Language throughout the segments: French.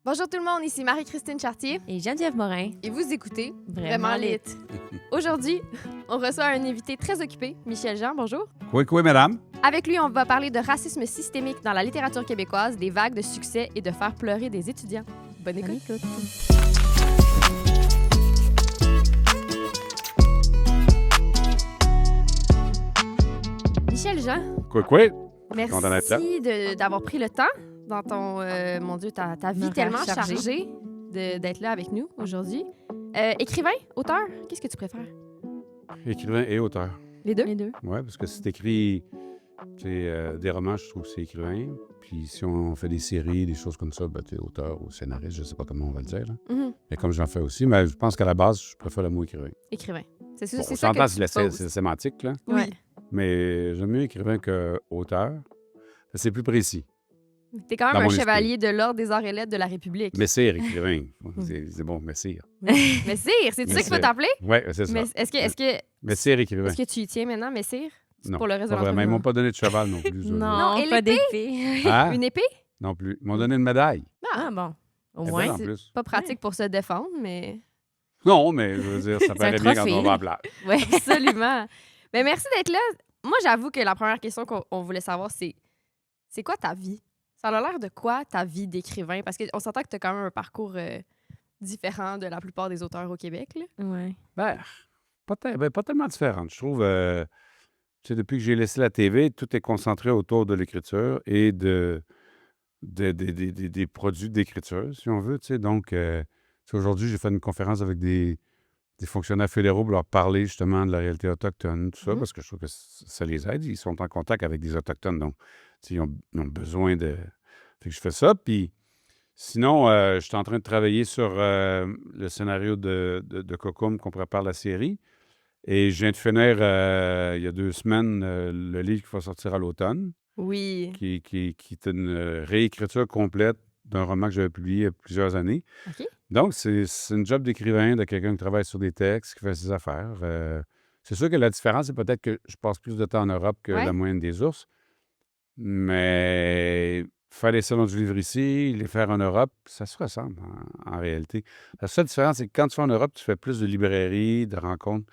Bonjour tout le monde, ici Marie-Christine Chartier Et Geneviève Morin. et vous écoutez Vraiment lit. Aujourd'hui, on reçoit un invité très occupé, Michel Jean, bonjour. Oui, madame. Avec lui, on va parler de racisme systémique dans la littérature québécoise, des vagues de succès et de faire pleurer des étudiants. Bonne écoute. Bonne écoute. Michel Jean, Quoi? Content d'être là. merci d'avoir pris le temps dans ton, mon Dieu, ta vie Horaire tellement chargé. chargée d'être là avec nous aujourd'hui. Écrivain, auteur, qu'est-ce que tu préfères? Écrivain et auteur. Les deux? Les deux. Oui, parce que si t'écris des romans, je trouve que c'est écrivain. Puis si on fait des séries, des choses comme ça, ben, t'es auteur ou scénariste, je sais pas comment on va le dire. Là. Mhm. Mais comme j'en fais aussi, mais je pense qu'à la base, je préfère le mot écrivain. Écrivain. C'est ça, Bon, c'est on ça s'entend, que c'est tu la poses. c'est sémantique, là. Oui. Mais j'aime mieux écrivain que auteur. C'est plus précis. T'es quand Dans même un mon esprit. chevalier de l'Ordre des Arts et Lettres de la République. Messire, écrivain. C'est bon, Messire. Messire, c'est ça que tu peux t'appeler? Oui, c'est ça. Mais Messire, écrivain. est-ce que tu y tiens maintenant, Messire? Non, pour le reste pas de vraiment. Ils l'entrevue? m'ont pas donné de cheval non plus. eux, là. Non, et pas l'épée? d'épée. Hein? Une épée? Non plus. Ils m'ont donné une médaille. Ah bon. Au Elle est moins. belle en c'est plus. Pas pratique pour se défendre, mais Non, mais je veux dire, ça C'est paraît un bien quand trophée. on va à la plage. Ouais. absolument. Mais merci d'être là. Moi, j'avoue que la première question qu'on voulait savoir, c'est quoi ta vie? Ça a l'air de quoi ta vie d'écrivain? Parce qu'on s'entend que tu as quand même un parcours différent de la plupart des auteurs au Québec. Là. Ouais. Ben, pas tellement différente. Je trouve, tu sais, depuis que j'ai laissé la TV, tout est concentré autour de l'écriture et des produits d'écriture, si on veut. Tu sais. Donc, tu sais, aujourd'hui, j'ai fait une conférence avec des fonctionnaires fédéraux pour leur parler justement de la réalité autochtone, tout ça, Mhm. parce que je trouve que ça les aide. Ils sont en contact avec des Autochtones, donc tu sais, ils ont besoin de... Fait que je fais ça, puis sinon, je suis en train de travailler sur le scénario de Cocum qu'on prépare la série. Et je viens de finir, il y a 2 semaines, le livre qui va sortir à l'automne, Oui. qui est une réécriture complète d'un roman que j'avais publié il y a plusieurs années. OK. Donc, c'est une job d'écrivain, de quelqu'un qui travaille sur des textes, qui fait ses affaires. C'est sûr que la différence, c'est peut-être que je passe plus de temps en Europe que Ouais. la moyenne des ours. Mais faire les salons du livre ici, les faire en Europe, ça se ressemble en réalité. La seule différence, c'est que quand tu vas en Europe, tu fais plus de librairies, de rencontres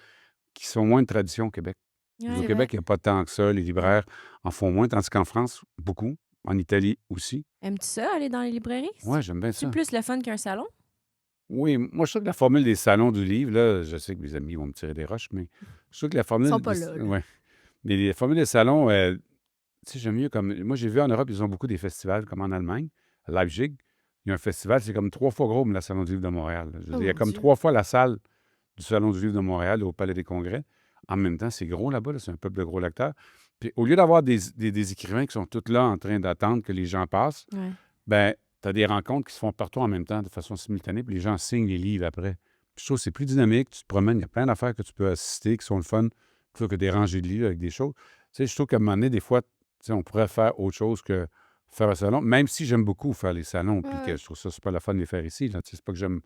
qui sont moins de tradition au Québec. Ouais. Au c'est Québec, il n'y a pas tant que ça. Les libraires en font moins, tandis qu'en France, beaucoup. En Italie aussi. Aimes-tu ça, aller dans les librairies? Oui, j'aime bien ça. C'est plus le fun qu'un salon? Oui, moi, je trouve que la formule des salons du livre, là, je sais que mes amis vont me tirer des roches, mais je trouve que la formule... Ils sont pas là, là. Ouais. Mais les formules des salons, tu sais, j'aime mieux comme... Moi, j'ai vu en Europe, ils ont beaucoup des festivals, comme en Allemagne, à Leipzig. Il y a un festival, c'est comme 3 fois gros comme la Salon du livre de Montréal. Je veux dire, il y a mon comme Dieu. 3 fois la salle du Salon du livre de Montréal au Palais des Congrès. En même temps, c'est gros là-bas, là, c'est un peuple de gros lecteurs. Puis au lieu d'avoir des écrivains qui sont tous là en train d'attendre que les gens passent, Ouais. ben, tu as des rencontres qui se font partout en même temps, de façon simultanée, puis les gens signent les livres après. Puis je trouve que c'est plus dynamique, tu te promènes, il y a plein d'affaires que tu peux assister qui sont le fun, plutôt que des rangées de livres avec des choses. Tu sais, je trouve qu'à un moment donné, des fois, tu sais, on pourrait faire autre chose que faire un salon, même si j'aime beaucoup faire les salons, puis que Ouais. je trouve ça super le fun de les faire ici. Là. Tu sais, c'est pas que j'aime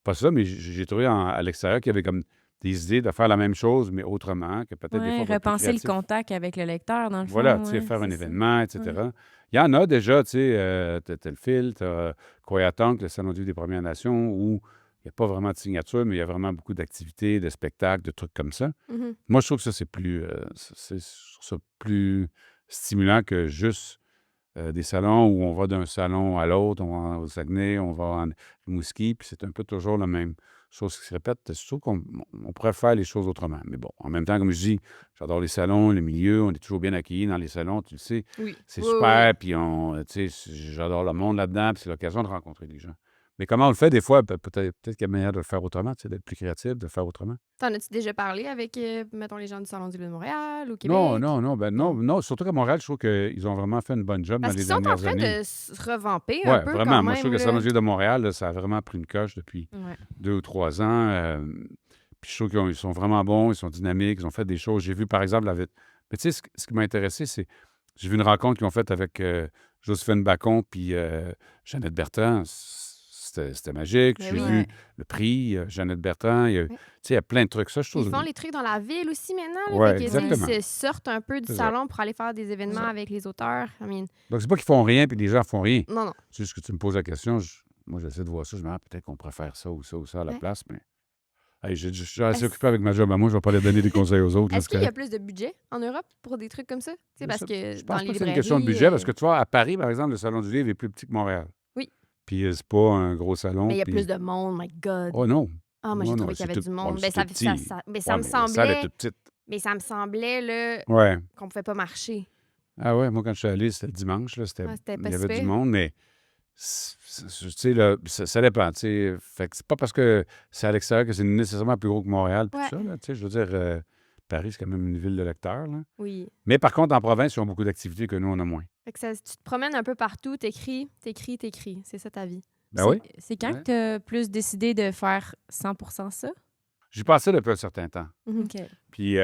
pas ça, mais j'ai trouvé à l'extérieur qu'il y avait comme des idées de faire la même chose, mais autrement, que peut-être des Ouais, fois, on va être plus repenser le créatif. contact avec le lecteur, dans le fond. Voilà, tu sais, ouais, faire un c'est ça. événement, etc. Ouais. Il y en a déjà, tu sais, t'as le fil, t'as Koyatonk, le Salon du livre des Premières Nations, où il n'y a pas vraiment de signature, mais il y a vraiment beaucoup d'activités, de spectacles, de trucs comme ça. Mhm. Moi, je trouve que ça, c'est plus, je trouve ça plus stimulant que juste des salons où on va d'un salon à l'autre, on va au Saguenay, on va en Rimouski, puis c'est un peu toujours la même chose qui se répète. Je trouve qu'on pourrait faire les choses autrement. Mais bon, en même temps, comme je dis, j'adore les salons, le milieu, on est toujours bien accueillis dans les salons, tu le sais. Oui. C'est Oui, super, puis tu sais, j'adore le monde là-dedans, puis c'est l'occasion de rencontrer des gens. Mais comment on le fait des fois? Peut-être qu'il y a manière de le faire autrement, tu sais, d'être plus créatif, de le faire autrement. T'en as-tu déjà parlé avec, mettons, les gens du Salon du livre de Montréal ou Non, Québec? non, surtout qu'à Montréal, je trouve qu'ils ont vraiment fait une bonne job Parce dans qu'ils les sont en dernières train années. de se revamper Oui, un peu vraiment. quand Moi, je trouve même. que le Salon Là. du livre de Montréal, là, ça a vraiment pris une coche depuis Ouais. 2 ou 3 ans. Puis je trouve qu'ils sont vraiment bons, ils sont dynamiques, ils ont fait des choses. J'ai vu, par exemple, avec... Mais tu sais, ce qui m'a intéressé, c'est... J'ai vu une rencontre qu'ils ont faite avec Joséphine Bacon puis Jeannette Bertrand. C'était magique. Mais J'ai oui. vu Ouais. le prix, Jeannette Bertrand. Tu sais, il y a plein de trucs. Ça, je Ils trouve... font les trucs dans la ville aussi maintenant. Là, Ouais, fait que, tu sais, exactement. ils se sortent un peu du C'est ça. salon pour aller faire des événements ça. avec les auteurs. I mean, Donc, c'est pas qu'ils font rien puis les gens font rien. non, non. C'est juste que tu me poses la question, moi, j'essaie de voir ça. Je me dis, peut-être qu'on pourrait faire ça ou ça à la Ouais. place, mais hey, je suis assez Est-ce occupé avec ma job à moi. Je ne vais pas aller donner des conseils aux autres. là, est-ce c'est qu'il y a correct. plus de budget en Europe pour des trucs comme ça? Tu sais, Je parce sais- que je dans pense les pas que c'est une question de librairies, budget parce que tu vois, à Paris, par exemple, le Salon du Livre est plus petit que Montréal. Oui. Puis c'est pas un gros salon. mais il y a Puis... plus de monde, my God. Oh non. Ah, moi, j'ai Non, trouvé non, qu'il y c'est avait tout. du Ouais, monde. mais Mais c'est ça, tout ça, petit. mais Ouais, ça me mais la salle est semblait, toute petite. mais ça me semblait là, Ouais. qu'on pouvait pas marcher. Ah ouais, moi, quand je suis allé, c'était le dimanche. Là, Ah, c'était il pas y si avait du pire. monde, mais tu sais, là, ça dépend. Tu sais. Fait que c'est pas parce que c'est à l'extérieur que c'est nécessairement plus gros que Montréal. Puis Ouais. tout ça, là, tu sais, je veux dire, Paris, c'est quand même une ville de lecteurs. Là. Oui. Mais par contre, en province, ils ont beaucoup d'activités que nous, on a moins. Fait que tu te promènes un peu partout, t'écris. C'est ça ta vie. Ben oui. C'est quand Ouais. que tu as plus décidé de faire 100% ça? J'y passais depuis un certain temps. Mhm. OK. Puis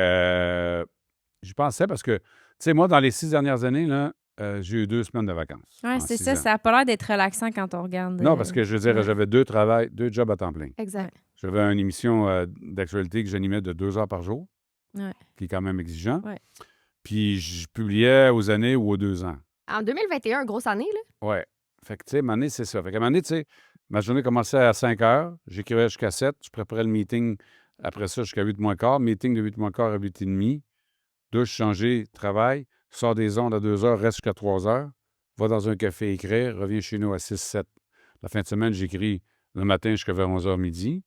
j'y pensais parce que, tu sais, moi, dans les 6 dernières années, là, j'ai eu 2 semaines de vacances. Ouais, en c'est 6 ça. ans. Ça n'a pas l'air d'être relaxant quand on regarde. Non, parce que je veux dire, ouais. j'avais 2 jobs à temps plein. Exact. J'avais une émission d'actualité que j'animais de 2 heures par jour, Ouais. qui est quand même exigeant. Ouais. Puis je publiais aux années ou aux 2 ans. En 2021, grosse année, là. Ouais. Fait que, tu sais, à un moment donné, c'est ça. Fait qu'à un moment donné, tu sais, ma journée commençait à 5 heures, j'écrivais jusqu'à 7, je préparais le meeting après ça jusqu'à 8 moins quart, meeting de 8 moins quart à 8 et demi, douche, changer, travail, sors des ondes à 2 heures, reste jusqu'à 3 heures, va dans un café écrire, reviens chez nous à 6-7. La fin de semaine, j'écris le matin jusqu'à vers 11 heures midi.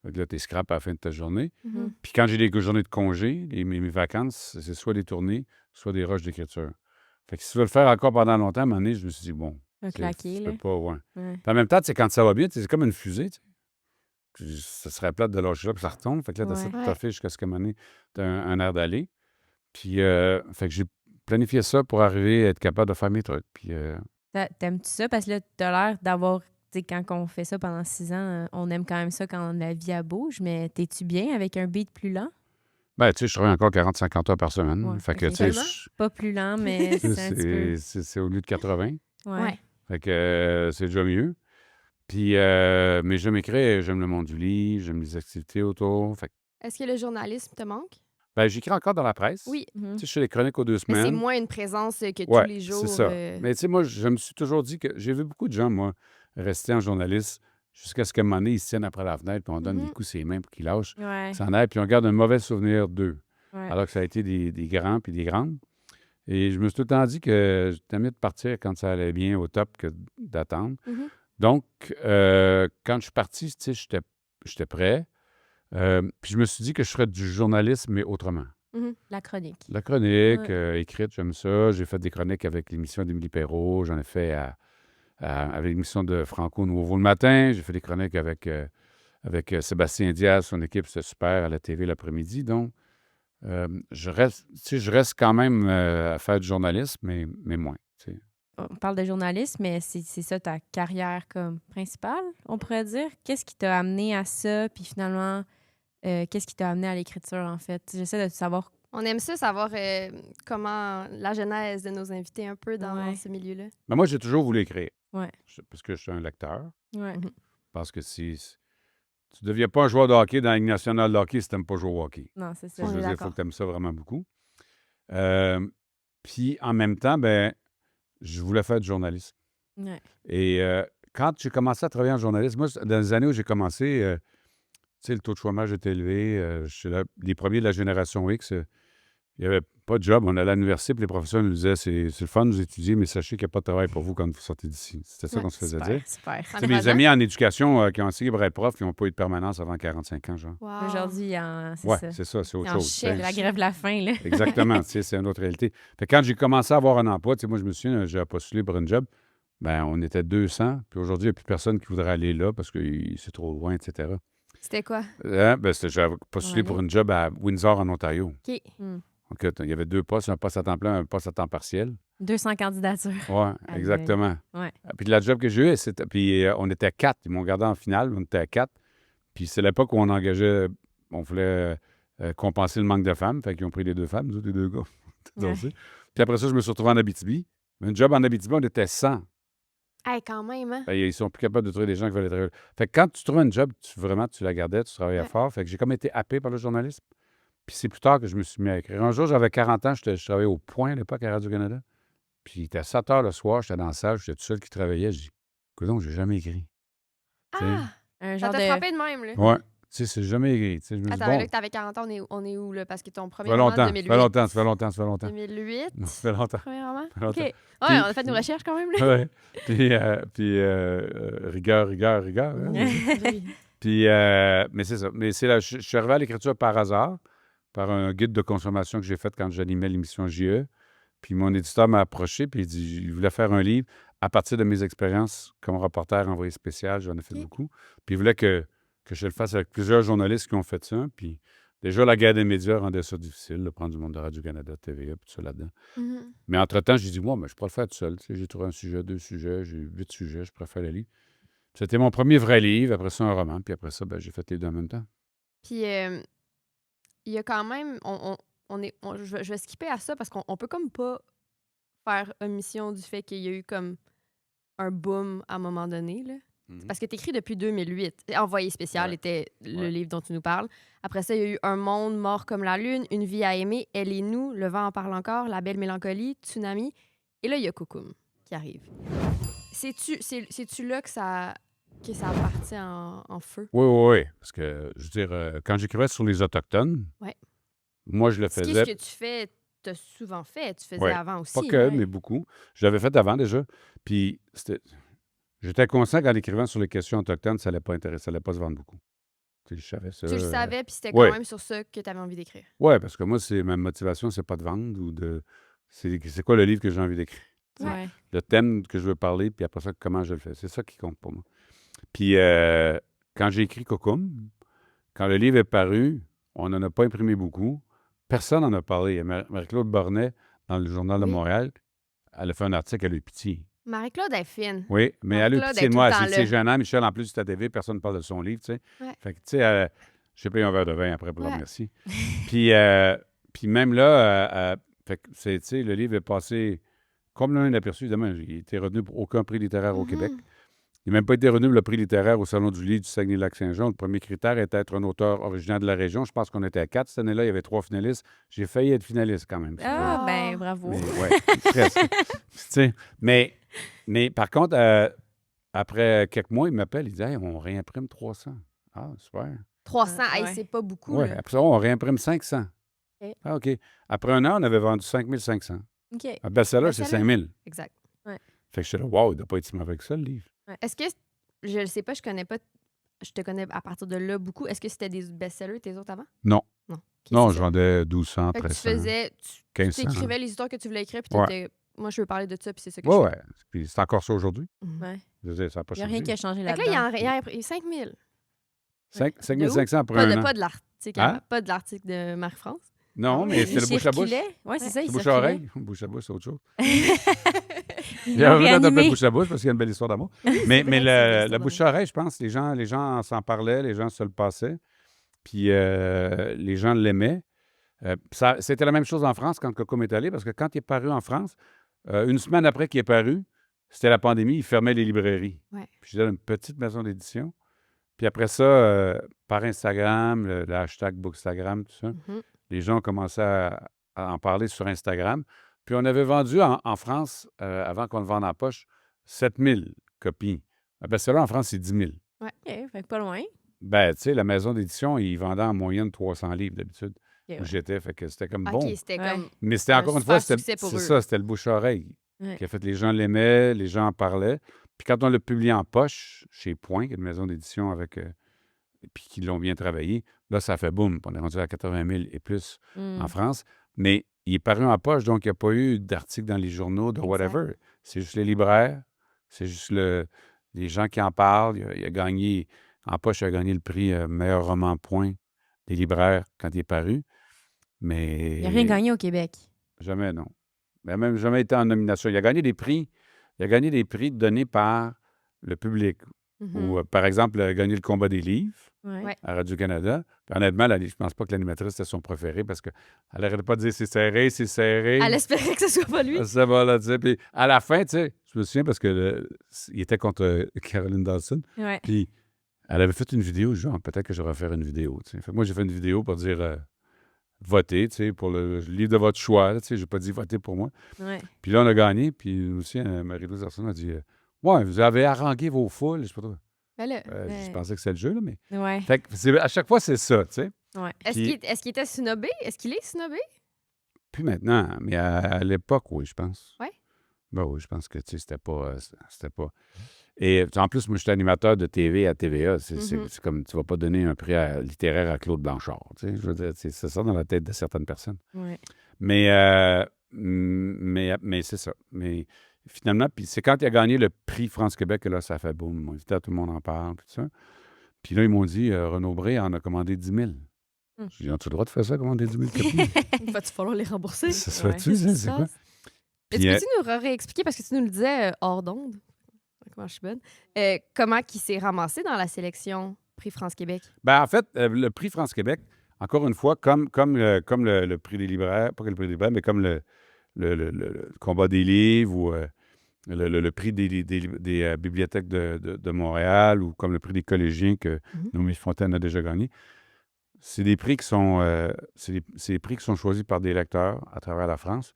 Fait que là, t'es scrap à la fin de ta journée. Mhm. Puis quand j'ai des journées de congé, mes vacances, c'est soit des tournées, soit des rushs d'écriture. Fait que si tu veux le faire encore pendant longtemps, à un moment donné, je me suis dit, bon, Un claqué, tu là. peux pas, ouais. Ouais. Puis en même temps, tu sais, quand ça va bien, tu sais, c'est comme une fusée, tu sais. Puis ça serait plate de lâcher là, puis ça retombe. Fait que là, t'as ça Ouais. de Ouais. toffer jusqu'à ce qu'à un moment donné, t'as un air d'aller. Puis, fait que j'ai planifié ça pour arriver à être capable de faire mes trucs. Puis, T'aimes-tu ça? Parce que là, t'as l'air d'avoir... Tu sais, quand on fait ça pendant 6 ans, on aime quand même ça quand la vie elle bouge, mais t'es-tu bien avec un beat plus lent? ben, tu sais, je travaille encore 40-50 heures par semaine. Ouais, Fait que, ok. tu sais, Seulement? Pas plus lent, mais c'est un petit peu... c'est au lieu de 80. Ouais. Ouais. Fait que c'est déjà mieux. Puis, mais j'aime écrire, j'aime le monde du livre, j'aime les activités autour. Fait que, Est-ce que le journalisme te manque? ben, j'écris encore dans la presse. Oui. Mhm. Tu sais, je fais des chroniques aux 2 Mais c'est semaines. moins une présence que Ouais, tous les jours. c'est ça. Mais tu sais, moi, je me suis toujours dit que j'ai vu beaucoup de gens, moi, rester en journaliste jusqu'à ce qu'à un moment donné, ils se tiennent après la fenêtre, puis on donne des Mhm. coups sur les mains pour qu'ils lâchent. Ouais. S'en aillent, puis on garde un mauvais souvenir d'eux. Ouais. Alors que ça a été des grands puis des grandes. Et je me suis tout le temps dit que j'étais mieux de partir quand ça allait bien au top que d'attendre. Mhm. Donc, quand je suis parti, tu sais, j'étais prêt. Puis je me suis dit que je ferais du journalisme, mais autrement. La chronique. La chronique, Ouais. écrite, j'aime ça. J'ai fait des chroniques avec l'émission d'Émilie Perrault. J'en ai fait avec l'émission de Franco Nouveau le matin. J'ai fait des chroniques avec Sébastien Diaz, son équipe, c'était super à la TV l'après-midi. Donc, je reste quand même à faire du journalisme, mais moins. Tu sais. On parle de journalisme, mais c'est ça ta carrière comme principale, on pourrait dire. Qu'est-ce qui t'a amené à ça? Puis finalement, qu'est-ce qui t'a amené à l'écriture, en fait? J'essaie de savoir. On aime ça savoir comment la genèse de nos invités un peu dans Ouais. ce milieu-là. Mais moi, j'ai toujours voulu écrire. Ouais. Parce que je suis un lecteur. Ouais. Parce que tu ne deviens pas un joueur de hockey dans la Ligue nationale de hockey si tu n'aimes pas jouer au hockey. Non, c'est ça. On Je est veux dire, il faut d'accord. que tu aimes ça vraiment beaucoup. Puis, en même temps, ben, je voulais faire du journalisme. Ouais. Et quand j'ai commencé à travailler en journalisme, moi, dans les années où j'ai commencé, tu sais, le taux de chômage était élevé. Je suis les premiers de la génération X. Il n'y avait pas de job. On allait à l'université, puis les professeurs nous disaient c'est le fun de vous étudier, mais sachez qu'il n'y a pas de travail pour vous quand vous sortez d'ici. C'était ça Ouais, qu'on se faisait Super, dire. super. En Tu sais, mes évasion? amis en éducation qui ont essayé pour être prof, ils n'ont pas eu de permanence avant 45 ans, genre. Wow. Aujourd'hui, c'est Ouais, ça. c'est ça, c'est autre En chose. chef. tu sais. La grève de la faim, là. Exactement, tu sais, c'est une autre réalité. Fait que quand j'ai commencé à avoir un emploi, tu sais, moi, je me souviens, j'ai postulé pour un job, ben on était 200, puis aujourd'hui, il n'y a plus personne qui voudrait aller là parce que c'est trop loin, etc. C'était quoi? J'avais postulé Ouais. pour un job à Windsor, en Ontario. OK. Donc, il y avait 2 postes, un poste à temps plein, un poste à temps partiel. 200 candidatures. Oui, Aïe, exactement. Ouais. Puis la job que j'ai eue, c'était. Puis on était 4. Ils m'ont gardé en finale, on était à 4. Puis c'est l'époque où on engageait. On voulait compenser le manque de femmes. Fait qu'ils ont pris les 2 femmes, nous autres, les 2 gars. Ouais. Puis après ça, je me suis retrouvé en Abitibi. Un job en Abitibi, on était 100. Hey, quand même, hein? Fait, ils sont plus capables de trouver des gens qui veulent travailler. Fait que quand tu trouves un job, tu la gardais, tu travaillais Ouais. fort. Fait que j'ai comme été happé par le journalisme. Puis c'est plus tard que je me suis mis à écrire. Un jour, j'avais 40 ans, je travaillais au Point à l'époque à Radio-Canada. Puis il était à 7 heures le soir, j'étais dans la salle, j'étais tout seul qui travaillait. Je dis, écoute, j'ai jamais écrit. sais. Ah! Un Ça genre t'a de... frappé de même, là. Ouais. Tu sais, c'est jamais écrit. Tu sais, je me dis, Attends, mais bon, là que t'avais 40 ans, on est où, là? Parce que ton ça premier fait roman, longtemps, 2008. ça fait longtemps. 2008? Ça fait longtemps, Premier roman? ça fait OK. longtemps. Ouais, Puis- on a fait nos recherches quand même, là. Ouais. Puis, rigueur, hein. Oui. Puis, mais c'est ça. Mais je suis arrivé à l'écriture par hasard, par un guide de consommation que j'ai fait quand j'animais l'émission JE. Puis mon éditeur m'a approché, puis il voulait faire un livre à partir de mes expériences comme reporter envoyé spécial. J'en ai fait OK. beaucoup. Puis il voulait que je le fasse avec plusieurs journalistes qui ont fait ça. Puis déjà, la guerre des médias rendait ça difficile, de prendre du monde de Radio-Canada, TVA, puis tout ça là-dedans. Mhm. Mais entre-temps, j'ai dit, moi, je pourrais le faire tout seul. Tu sais, j'ai trouvé un sujet, 2 sujets, j'ai 8 sujets, je préfère le livre. C'était mon premier vrai livre, après ça, un roman, puis après ça, j'ai fait les deux en même temps. Puis, il y a quand même... je vais skipper à ça parce qu'on peut comme pas faire omission du fait qu'il y a eu comme un boom à un moment donné, là. Parce que t'écris depuis 2008. Envoyé spécial Ouais. était le Ouais. livre dont tu nous parles. Après ça, il y a eu Un monde mort comme la lune, Une vie à aimer, Elle et nous, Le vent en parle encore, La belle mélancolie, Tsunami. Et là, il y a Coucoum qui arrive. C'est-tu là que ça a parti en feu? Oui. Parce que, je veux dire, quand j'écrivais sur les Autochtones, Ouais. moi, je le Ce qui est faisais. ce que tu fais, t'as souvent fait. Tu faisais Ouais. avant aussi. Pas que, ouais. mais beaucoup. Je l'avais fait avant déjà. Puis j'étais conscient qu'en écrivant sur les questions autochtones, ça n'allait pas intéresser, ça n'allait pas se vendre beaucoup. Tu sais, je savais ça. Tu le savais, puis c'était ouais. quand même sur ça que tu avais envie d'écrire. Oui, parce que moi, ma motivation, c'est pas de vendre ou de. C'est quoi le livre que j'ai envie d'écrire? Ouais. Le thème que je veux parler, puis après ça, comment je le fais. C'est ça qui compte pour moi. Puis quand j'ai écrit Coucoum, quand le livre est paru, on n'en a pas imprimé beaucoup. Personne n'en a parlé. Il y a Marie-Claude Bornet, dans le Journal de Oui. Montréal, elle a fait un article, elle a eu pitié. Marie-Claude est fine. Oui, mais elle a eu Marie-Claude pitié est de tout moi. le Elle temps dit, c'est là. gênant, Michel, en plus, c'est à TV, personne ne parle de son livre, tu sais. Ouais. Fait que, tu sais, j'ai payé un verre de vin après pour Ouais. la remercier. Puis même là, fait que tu sais, le livre est passé complètement inaperçu. Évidemment, il était retenu pour aucun prix littéraire au Mhm. Québec. Il n'a même pas été retenu pour le prix littéraire au Salon du livre du Saguenay-Lac-Saint-Jean. Le premier critère était d'être un auteur originaire de la région. Je pense qu'on était à 4 cette année-là. Il y avait 3 finalistes. J'ai failli être finaliste quand même. Ah, Ah. ben bravo. Mais ouais, presque. Tu sais, mais par contre, après quelques mois, il m'appelle, il dit hey, on réimprime 300. Ah, super. 300, hey, Ouais. c'est pas beaucoup. Oui, Là. après ça, on réimprime 500. OK. Ah, OK. Après un an, on avait vendu 5500. OK. Un best-seller, c'est Best-seller. 5000. Exact. Fait que je suis là, wow, il doit pas être si mauvais que ça, le livre. Est-ce que, je ne sais pas, je connais pas, je te connais à partir de là beaucoup. Est-ce que c'était des best-sellers tes autres avant? Non. Non. OK, Non, c'est je ça. vendais 1200, Fait que tu 1300, faisais, tu 1500. écrivais les histoires que tu voulais écrire, puis Ouais. t'étais, moi, je veux parler de ça, puis c'est ça que Oui, je oui. fais. Puis c'est encore ça aujourd'hui. Mhm. Ouais. Je veux dire, ça n'a pas Il n'y a changé. rien qui a changé Fait que là-dedans. là, il y a 5000. 5500 après Pas un de, an. pas de l'article, Hein? pas de l'article de Marie-France. Non, mais c'est le bouche à bouche. Oui, c'est ça, il C'est bouche à circulait. oreille. Bouche à bouche, c'est autre chose. Ils Il y a l'ont un peu d'appeler réanimé. bouche à bouche parce qu'il y a une belle histoire d'amour. c'est mais vrai que c'est une le histoire bouche à oreille, je pense, les gens s'en parlaient, les gens se le passaient, puis les gens l'aimaient. C'était la même chose en France quand Coucoum est allé, parce que quand il est paru en France, une semaine après qu'il est paru, c'était la pandémie, il fermait les librairies. Ouais. Puis j'étais dans une petite maison d'édition. Puis après ça, par Instagram, le hashtag Bookstagram, tout ça, Mhm. les gens ont commencé à en parler sur Instagram. Puis on avait vendu en France, avant qu'on le vende en poche, 7000 copies. Un best-seller en France, c'est 10 000. OK, fait que pas loin. Ben, tu sais, la maison d'édition, ils vendaient en moyenne 300 livres d'habitude, OK, où ouais. j'étais. Fait que c'était comme OK, bon. c'était Ouais. comme... Mais c'était un encore une super fois, succès pour c'est eux. ça, c'était le bouche-à-oreille Ouais. qui a fait les gens l'aimaient, les gens en parlaient. Puis quand on l'a publié en poche, chez Point, qui est une maison d'édition avec... puis qui l'ont bien travaillé, là, ça fait boum. On est rendu à 80 000 et plus Mm. en France. Mais il est paru en poche, donc il n'y a pas eu d'article dans les journaux, de Exact. whatever. C'est juste les libraires, c'est juste les gens qui en parlent. Il a gagné, en poche, il a gagné le prix meilleur roman point des libraires quand il est paru. Mais... Il n'a rien gagné au Québec. Jamais, non. Il n'a même jamais été en nomination. Il a gagné des prix. Il a gagné des prix donnés par le public. Mhm. Ou, par exemple, il a gagné le combat des livres Ouais. Ouais. à Radio-Canada. Puis honnêtement, je pense pas que l'animatrice était son préféré parce qu'elle n'arrêtait pas de dire c'est serré, c'est serré. Elle espérait que ce soit pas lui. Ça va, là, tu sais. Puis à la fin, tu sais, je me souviens parce que il était contre Caroline Dawson. Ouais. Puis elle avait fait une vidéo, genre, peut-être que je vais faire une vidéo, tu sais. Fait que moi, j'ai fait une vidéo pour dire votez, tu sais, pour le livre de votre choix, là, tu sais. J'ai pas dit votez pour moi. Ouais. Puis là, on a gagné. Puis aussi, Marie-Louise Arsenault a dit ouais, vous avez harangué vos foules. Je sais pas trop. Ben là, Je pensais que c'était le jeu, là, mais... Ouais. Fait que à chaque fois, c'est ça, tu sais. Ouais. Est-ce qu'il était snobé? Est-ce qu'il est snobé? Puis maintenant, mais à l'époque, oui, je pense. Ouais. Ben oui, je pense que, tu sais, c'était pas... Et en plus, moi, je suis animateur de TV à TVA. C'est comme, tu vas pas donner un prix littéraire à Claude Blanchard, tu sais. Je veux dire, c'est ça dans la tête de certaines personnes. Ouais. Mais c'est ça. Mais finalement, puis c'est quand il a gagné le prix France-Québec que là, ça a fait boum. Tout le monde en parle, puis tout ça. Puis là, ils m'ont dit, Renaud Bré en a commandé 10 000. J'ai dit, as-tu le droit de faire ça, commander 10 000 copies? Va-tu falloir les rembourser? Ça se fait-tu, Qu'est-ce qui se c'est quoi? passe? Est-ce que tu nous réexpliquer, parce que tu nous le disais hors d'onde, comment je suis bonne, comment il s'est ramassé dans la sélection Prix France-Québec? Ben, en fait, le prix France-Québec, encore une fois, comme le prix des libraires, pas que le prix des libraires, mais comme le combat des livres ou le prix des bibliothèques de Montréal ou comme le prix des collégiens que Noémie Fontaine a déjà gagné, c'est des prix qui sont c'est des prix qui sont choisis par des lecteurs à travers la France,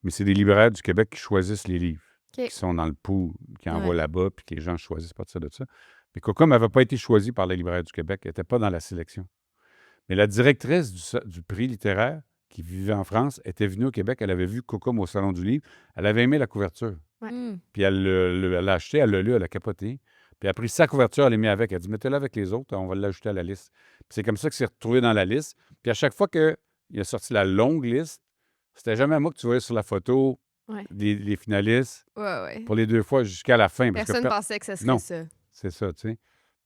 mais c'est des libraires du Québec qui choisissent les livres, qui sont dans le pool, qui envoient là-bas, puis que les gens choisissent pas de ça, de ça. Mais Cocom n'avait pas été choisi par les libraires du Québec, elle n'était pas dans la sélection. Mais la directrice du prix littéraire, qui vivait en France, était venue au Québec, elle avait vu Cocom au Salon du Livre, elle avait aimé la couverture. Puis elle l'a acheté, elle l'a lu, elle a capoté. Puis elle a pris sa couverture, elle l'a mis avec. Elle a dit, mettez-la avec les autres, on va l'ajouter à la liste. Puis c'est comme ça que c'est retrouvé dans la liste. Puis à chaque fois qu'il a sorti la longue liste, c'était jamais moi que tu voyais sur la photo les finalistes. Pour les 2 fois jusqu'à la fin. Personne ne pensait que ce serait ça. C'est ça, tu sais.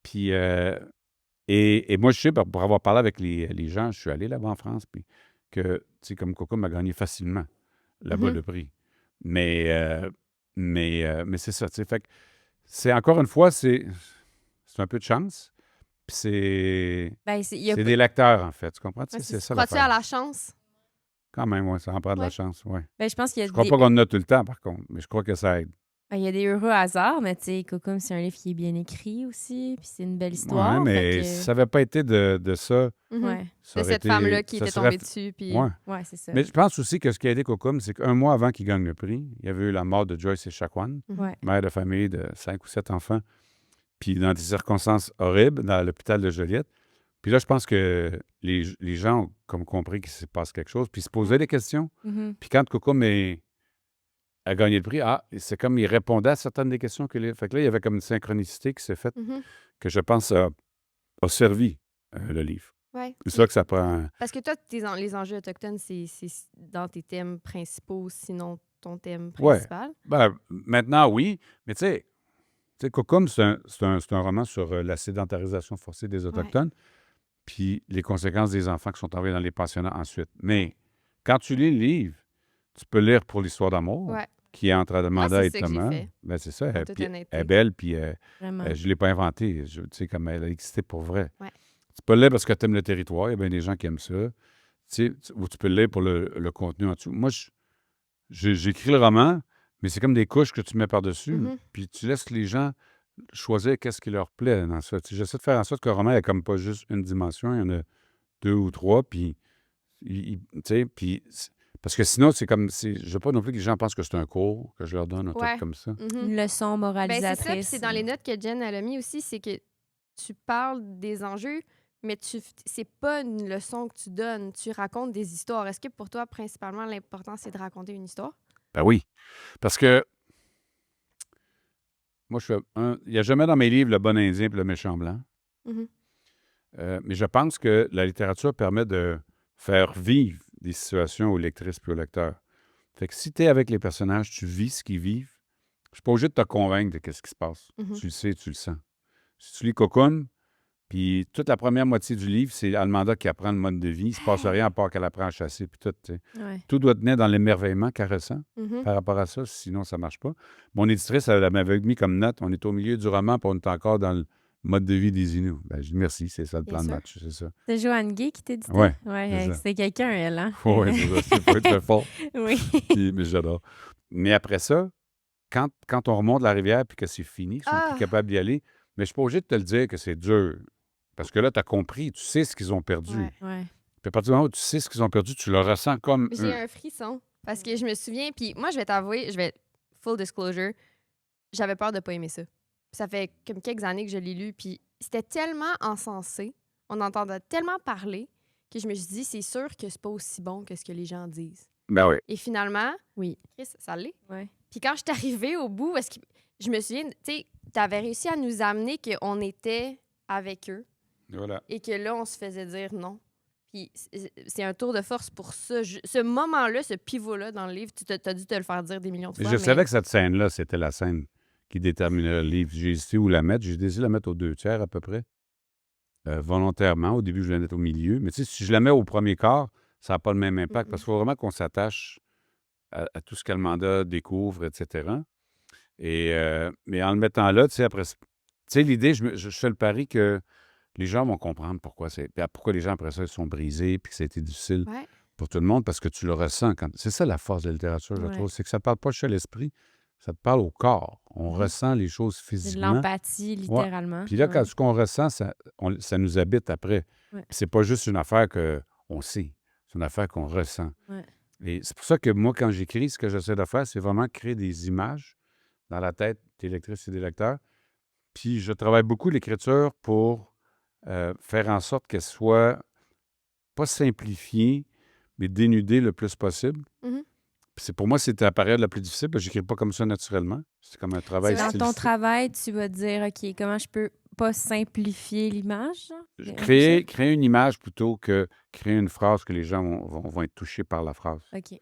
Puis, et moi, je sais, pour avoir parlé avec les gens, je suis allé là-bas en France, puis que, tu sais, comme Coco m'a gagné facilement là-bas le prix. Mais c'est ça, tu sais. Fait que c'est encore une fois, c'est un peu de chance. Puis c'est des lecteurs, en fait. Tu comprends? C'est ça. Crois-tu à la chance? Quand même, oui, ça en prend de la chance, oui. Ben, je pense qu'il y a je crois pas qu'on en a tout le temps, par contre, mais je crois que ça aide. Ben, il y a des heureux hasards, mais tu sais, Cocom, c'est un livre qui est bien écrit aussi, puis c'est une belle histoire. Oui, mais si ça n'avait pas été de ça, de cette femme-là qui était tombée dessus. Puis... Oui, c'est ça. Mais je pense aussi que ce qui a aidé Cocom, c'est qu'un mois avant qu'il gagne le prix, il y avait eu la mort de Joyce Echaquan, mère de famille de 5 ou 7 enfants, puis dans des circonstances horribles, dans l'hôpital de Joliette. Puis là, je pense que les gens ont comme compris qu'il se passe quelque chose, puis ils se posaient des questions. Puis quand Cocom a gagné le prix, c'est comme il répondait à certaines des questions fait que là, il y avait comme une synchronicité qui s'est faite que je pense a servi le livre. Ouais. C'est ça que ça prend. Parce que toi, les enjeux autochtones, c'est dans tes thèmes principaux, sinon ton thème principal. Ouais. Ben, maintenant, oui. Mais tu sais, Cocom, c'est un roman sur la sédentarisation forcée des Autochtones, puis les conséquences des enfants qui sont envoyés dans les pensionnats ensuite. Mais quand tu lis le livre, tu peux lire pour l'histoire d'amour, qui est entre Amanda et Thomas. Ben, c'est ça. Elle est belle, puis je ne l'ai pas inventée. Tu sais, comme elle a existé pour vrai. Ouais. Tu peux le lire parce que tu aimes le territoire. Il y a bien des gens qui aiment ça. Tu sais, ou tu peux le lire pour le contenu en dessous. Moi, j'écris le roman, mais c'est comme des couches que tu mets par-dessus. Puis tu laisses les gens choisir qu'est-ce qui leur plaît dans ça. J'essaie de faire en sorte que le roman ait comme pas juste une dimension. Il y en a 2 ou 3, puis... tu sais, puis... Parce que sinon, c'est comme... Je ne veux pas non plus que les gens pensent que c'est un cours que je leur donne, un truc comme ça. Une leçon moralisatrice. Ben, c'est ça, c'est dans les notes que Jen a mis aussi, c'est que tu parles des enjeux, mais c'est pas une leçon que tu donnes, tu racontes des histoires. Est-ce que pour toi, principalement, l'important, c'est de raconter une histoire? Ben oui. Parce que moi, il n'y a jamais dans mes livres le bon Indien et le méchant blanc. Mais je pense que la littérature permet de faire vivre des situations aux lectrices et aux lecteurs. Fait que si tu es avec les personnages, tu vis ce qu'ils vivent, je suis pas obligé de te convaincre de ce qui se passe. Tu le sais, tu le sens. Si tu lis Cocoon, puis toute la première moitié du livre, c'est Almanda qui apprend le mode de vie. Il se passe rien à part qu'elle apprend à chasser, puis tout. Tout doit tenir dans l'émerveillement qu'elle ressent par rapport à ça, sinon ça marche pas. Mon éditrice, elle m'avait mis comme note, on est au milieu du roman, puis on est encore dans le mode de vie des Inuits. Ben, je dis merci, c'est ça le plan de match, c'est ça. C'est Joanne Gay qui t'a dit ça? Oui. C'est quelqu'un, elle, hein? Oui, c'est ça. C'est pas être très fort. Oui. Mais j'adore. Mais après ça, quand on remonte la rivière puis que c'est fini, ils sont plus capables d'y aller, mais je suis pas obligé de te le dire que c'est dur. Parce que là, tu as compris, tu sais ce qu'ils ont perdu. Ouais. Puis à partir du moment où tu sais ce qu'ils ont perdu, tu le ressens comme... J'ai un frisson. Parce que je me souviens, puis moi, je vais t'avouer, full disclosure, j'avais peur de pas aimer ça. Ça fait comme quelques années que je l'ai lu, puis c'était tellement encensé, on entendait tellement parler que je me suis dit, c'est sûr que c'est pas aussi bon que ce que les gens disent. Ben oui. Et finalement, Oui. Chris, ça l'est. Ouais. Puis quand je suis arrivée au bout, parce que je me souviens, tu sais, t'avais réussi à nous amener qu'on était avec eux Voilà. et que là, on se faisait dire non. Puis c'est un tour de force pour ça. Ce moment-là, ce pivot-là dans le livre, tu as dû te le faire dire des millions de fois. Je savais que cette scène-là, c'était la scène qui déterminait le livre. J'ai hésité où la mettre. J'ai décidé de la mettre aux 2/3 à peu près. Volontairement. Au début, je la mettre au milieu. Mais tu sais, si je la mets au premier quart, ça n'a pas le même impact parce qu'il faut vraiment qu'on s'attache à tout ce qu'Almanda découvre, etc. Mais en le mettant là, tu sais, après, tu sais, l'idée, je fais le pari que les gens vont comprendre pourquoi les gens, après ça, ils sont brisés puis que ça a été difficile Ouais. pour tout le monde parce que tu le ressens. C'est ça la force de la littérature, je Ouais. trouve. C'est que ça ne parle pas juste à l'esprit, ça te parle au corps. On ressent les choses C'est de physiquement. l'empathie, littéralement. Puis là, Ouais. ce qu'on ressent, ça nous habite après. Ouais. Puis c'est pas juste une affaire qu'on sait, c'est une affaire qu'on ressent. Ouais. Et c'est pour ça que moi, quand j'écris, ce que j'essaie de faire, c'est vraiment créer des images dans la tête des lectrices et des lecteurs. Puis je travaille beaucoup l'écriture pour faire en sorte qu'elle soit pas simplifiée, mais dénudée le plus possible. Mhm. Puis pour moi, c'était la période la plus difficile, parce que j'écris pas comme ça naturellement. C'est comme un travail Dans ton stylistique. travail, tu vas dire, OK, comment je peux pas simplifier l'image? Genre? Créer une image plutôt que créer une phrase que les gens vont être touchés par la phrase. OK.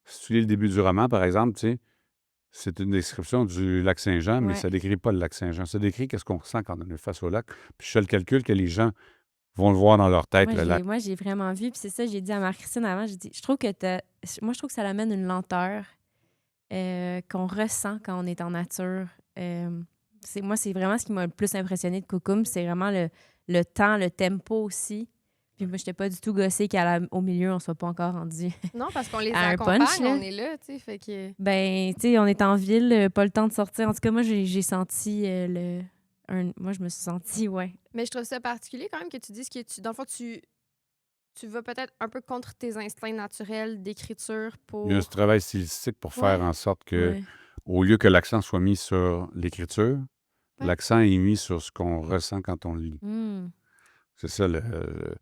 Si tu lis le début du roman, par exemple, tu sais, c'est une description du lac Saint-Jean, mais Ouais. ça décrit pas le lac Saint-Jean. Ça décrit qu'est-ce qu'on ressent quand on est face au lac. Puis je fais le calcul que les gens vont le voir dans leur tête, le lac. Moi, j'ai vraiment vu, puis c'est ça, j'ai dit à Marie-Christine avant, j'ai dit, je trouve que que ça amène une lenteur qu'on ressent quand on est en nature. C'est vraiment ce qui m'a le plus impressionné de Coucoum, c'est vraiment le temps, le tempo aussi. Puis moi, je n'étais pas du tout gossée qu'au milieu, on ne soit pas encore rendu. Non, parce qu'on les À un accompagne, punch, là. on est là, tu sais, fait que... Ben, tu sais, on est en ville, pas le temps de sortir. En tout cas, moi, j'ai senti moi, je me suis sentie, ouais. Mais je trouve ça particulier quand même que tu dises que dans le fond, tu vas peut-être un peu contre tes instincts naturels d'écriture pour... Il y a un travail stylistique pour faire en sorte que, Ouais. au lieu que l'accent soit mis sur l'écriture, Ouais. l'accent est mis sur ce qu'on ressent quand on lit. Hmm. C'est ça la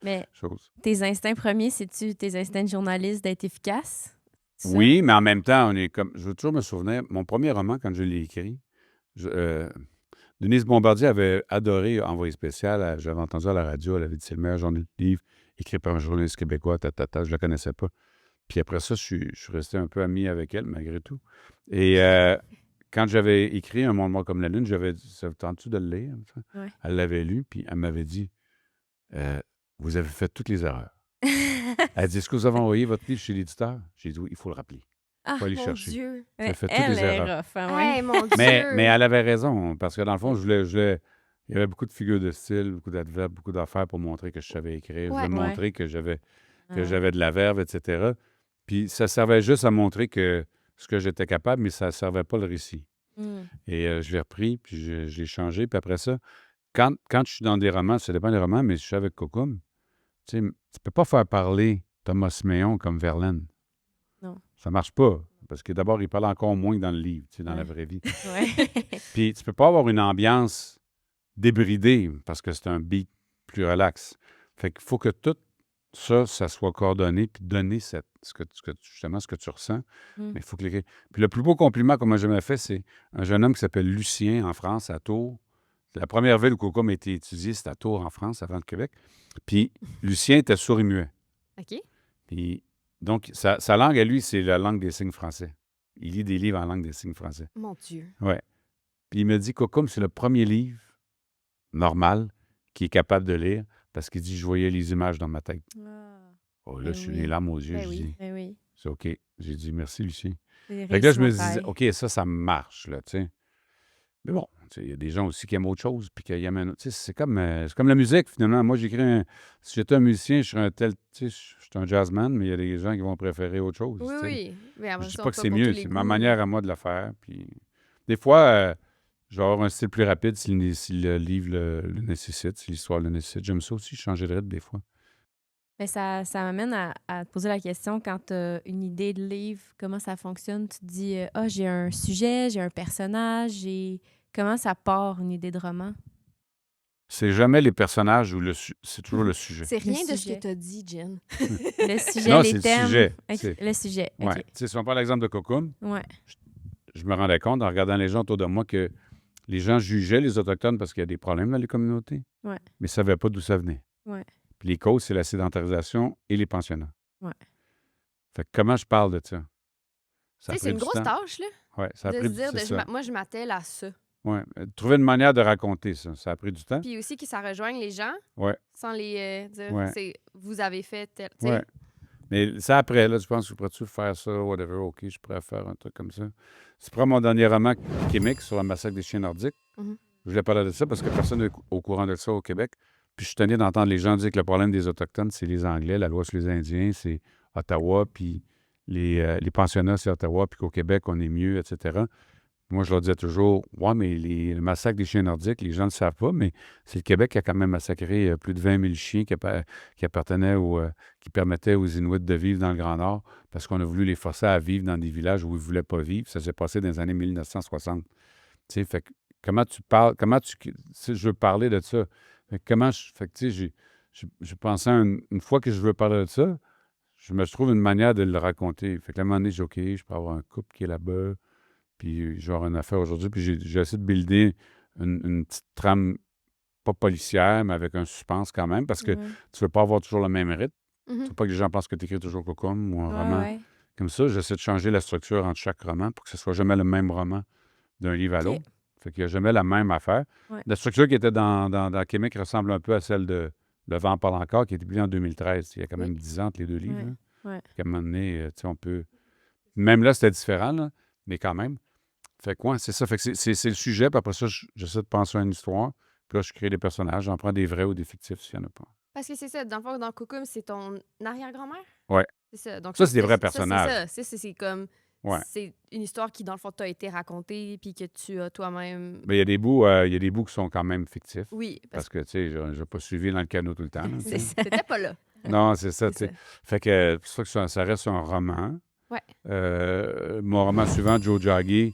Mais chose. tes instincts premiers, c'est-tu tes instincts de journaliste d'être efficace? C'est ça? Oui, mais en même temps, je veux toujours me souvenir, mon premier roman, quand je l'ai écrit, Denise Bombardier avait adoré Envoyé spécial. J'avais entendu à la radio, elle avait dit c'est le meilleur journal de livre écrit par un journaliste québécois, je la connaissais pas. Puis après ça, je suis resté un peu ami avec elle, malgré tout. Et quand j'avais écrit Un monde mort comme la lune, j'avais dit, ça vous tente-tu de le lire? Ouais. Elle l'avait lu, puis elle m'avait dit, vous avez fait toutes les erreurs. Elle dit, est-ce que vous avez envoyé votre livre chez l'éditeur? J'ai dit, oui, il faut le rappeler. Ah, faut aller mon chercher. Dieu! Ça fait toutes Elle les est erreurs. rough, hein, ouais. Hey, mon Dieu! Mais elle avait raison, parce que dans le fond, il y avait beaucoup de figures de style, beaucoup d'adverbes, beaucoup d'affaires pour montrer que je savais écrire. Ouais. Je voulais Ouais. montrer que j'avais Ah. de la verve, etc. Puis ça servait juste à montrer que ce que j'étais capable, mais ça ne servait pas le récit. Hmm. Et je l'ai repris, puis je l'ai changé. Puis après ça, quand je suis dans des romans, ça dépend des romans, mais je suis avec Coucoum, tu sais, tu peux pas faire parler Thomas Méon comme Verlaine. Non. Ça marche pas. Parce que d'abord, il parle encore moins que dans le livre, tu sais, dans la Ouais. vraie vie. Ouais. Puis tu peux pas avoir une ambiance débridée parce que c'est un beat plus relax. Fait qu'il faut que tout ça soit coordonné puis donner justement ce que tu ressens. Mm. Mais il faut que Puis le plus beau compliment qu'on m'a jamais fait, c'est un jeune homme qui s'appelle Lucien en France, à Tours. C'est la première ville où Coucoum a été étudié, c'était à Tours, en France, avant le Québec. Puis Lucien était sourd et muet. OK. Puis donc, sa langue à lui, c'est la langue des signes français. Il lit des livres en langue des signes français. Mon Dieu. Ouais. Puis il me dit, Coucoum, c'est le premier livre normal qu'il est capable de lire parce qu'il dit, je voyais les images dans ma tête. Ah. Oh, là, Ben je suis oui. les larmes aux yeux. Ben Je oui. dis, Ben oui. c'est OK. J'ai dit, merci, Lucien. C'est Fait que là, je me réussi mon disais, travail. OK, ça marche, là, tu sais. Mais bon, tu sais, il y a des gens aussi qui aiment autre chose, puis qui aiment un autre. Tu sais, c'est comme la musique, finalement. Moi, j'écris si j'étais un musicien, je serais un tel, tu sais, je suis un jazzman, mais il y a des gens qui vont préférer autre chose. Oui, tu sais. oui. Mais après Je dis ça, pas on que peut c'est pour mieux, tous les c'est ma goûts. manière à moi de le faire. Puis des fois, je vais avoir un style plus rapide si le livre le nécessite, si l'histoire le nécessite. J'aime ça aussi, changer de rythme des fois. Mais ça m'amène à te poser la question, quand tu as une idée de livre, comment ça fonctionne? Tu te dis, j'ai un sujet, j'ai un personnage, Comment ça part, une idée de roman? C'est jamais les personnages ou c'est toujours le sujet. C'est rien de ce sujet. que tu as dit, Jen. Le sujet, Non, les c'est le thèmes. sujet. Ok, C'est- le sujet, Ouais. OK. Tu sais, si on prend l'exemple de Cocoon, Ouais. je me rendais compte en regardant les gens autour de moi que les gens jugeaient les Autochtones parce qu'il y a des problèmes dans les communautés, Ouais. mais ne savaient pas d'où ça venait. Ouais. Puis les causes, c'est la sédentarisation et les pensionnats. Ouais. Fait que comment je parle de ça? Ça Tu a sais, c'est pris une du grosse temps. tâche, là, Ouais, ça a de pris se dire, c'est ça. moi, je m'attelle à ça. Ouais. Trouver une manière de raconter ça. Ça a pris du temps. Puis aussi que ça rejoigne les gens Ouais, sans les dire, Ouais. c'est vous avez fait tel. tu sais. ouais. Mais ça après, là, je pense que je pourrais-tu faire ça, whatever, OK, je pourrais faire un truc comme ça. Tu prends mon dernier roman, Québec, sur le massacre des chiens nordiques. Mhm. Je voulais parler de ça parce que personne n'est au courant de ça au Québec. Puis je suis tenu d'entendre les gens dire que le problème des Autochtones, c'est les Anglais, la loi sur les Indiens, c'est Ottawa, puis les pensionnats, c'est Ottawa, puis qu'au Québec, on est mieux, etc. Moi, je leur disais toujours, ouais, mais le massacre des chiens nordiques, les gens ne le savent pas, mais c'est le Québec qui a quand même massacré plus de 20 000 chiens qui appartenaient qui permettaient aux Inuits de vivre dans le Grand Nord parce qu'on a voulu les forcer à vivre dans des villages où ils ne voulaient pas vivre. Ça s'est passé dans les années 1960. Tu sais, fait que comment tu parles, si je veux parler de ça, fait que fait que tu sais, j'ai pensé une fois que je veux parler de ça, je me trouve une manière de le raconter. Fait que là, à un moment donné, j'ai OK, je peux avoir un couple qui est là-bas. Puis genre une affaire aujourd'hui. Puis j'ai essayé de builder une petite trame, pas policière, mais avec un suspense quand même, parce que Ouais. tu veux pas avoir toujours le même rythme. Tu Mhm. veux pas que les gens pensent que tu écris toujours Cocum ou un Ouais, roman ouais. comme ça. J'essaie de changer la structure entre chaque roman pour que ce soit jamais le même roman d'un livre à OK. l'autre. Fait qu'il n'y a jamais la même affaire. Ouais. La structure qui était dans Québec ressemble un peu à celle de Le vent parle encore, qui a été publiée en 2013. Il y a quand même 10 ans entre les deux livres. Ouais. Là. Ouais. Puis à un moment donné, tu sais, on peut... Même là, c'était différent, là, mais quand même. Fait que, ouais, c'est ça. Fait que c'est le sujet, puis après ça, j'essaie de penser à une histoire. Puis là, je crée des personnages. J'en prends des vrais ou des fictifs s'il n'y en a pas. Parce que c'est ça, dans le fond, dans Cocum, c'est ton arrière-grand-mère? Ouais. C'est ça. Donc, Ça, c'est des vrais ça, personnages. c'est ça. C'est comme. Ouais. C'est une histoire qui, dans le fond, t'a été racontée, puis que tu as toi-même. Mais il y a des bouts qui sont quand même fictifs. Oui, Parce que, tu sais, je n'ai pas suivi dans le canot tout le temps. là, tu sais. C'était pas là. Non, c'est ça, tu C'est sais. Fait que c'est pour ça que ça reste un roman. Ouais. Mon roman suivant, Joe Jaggi,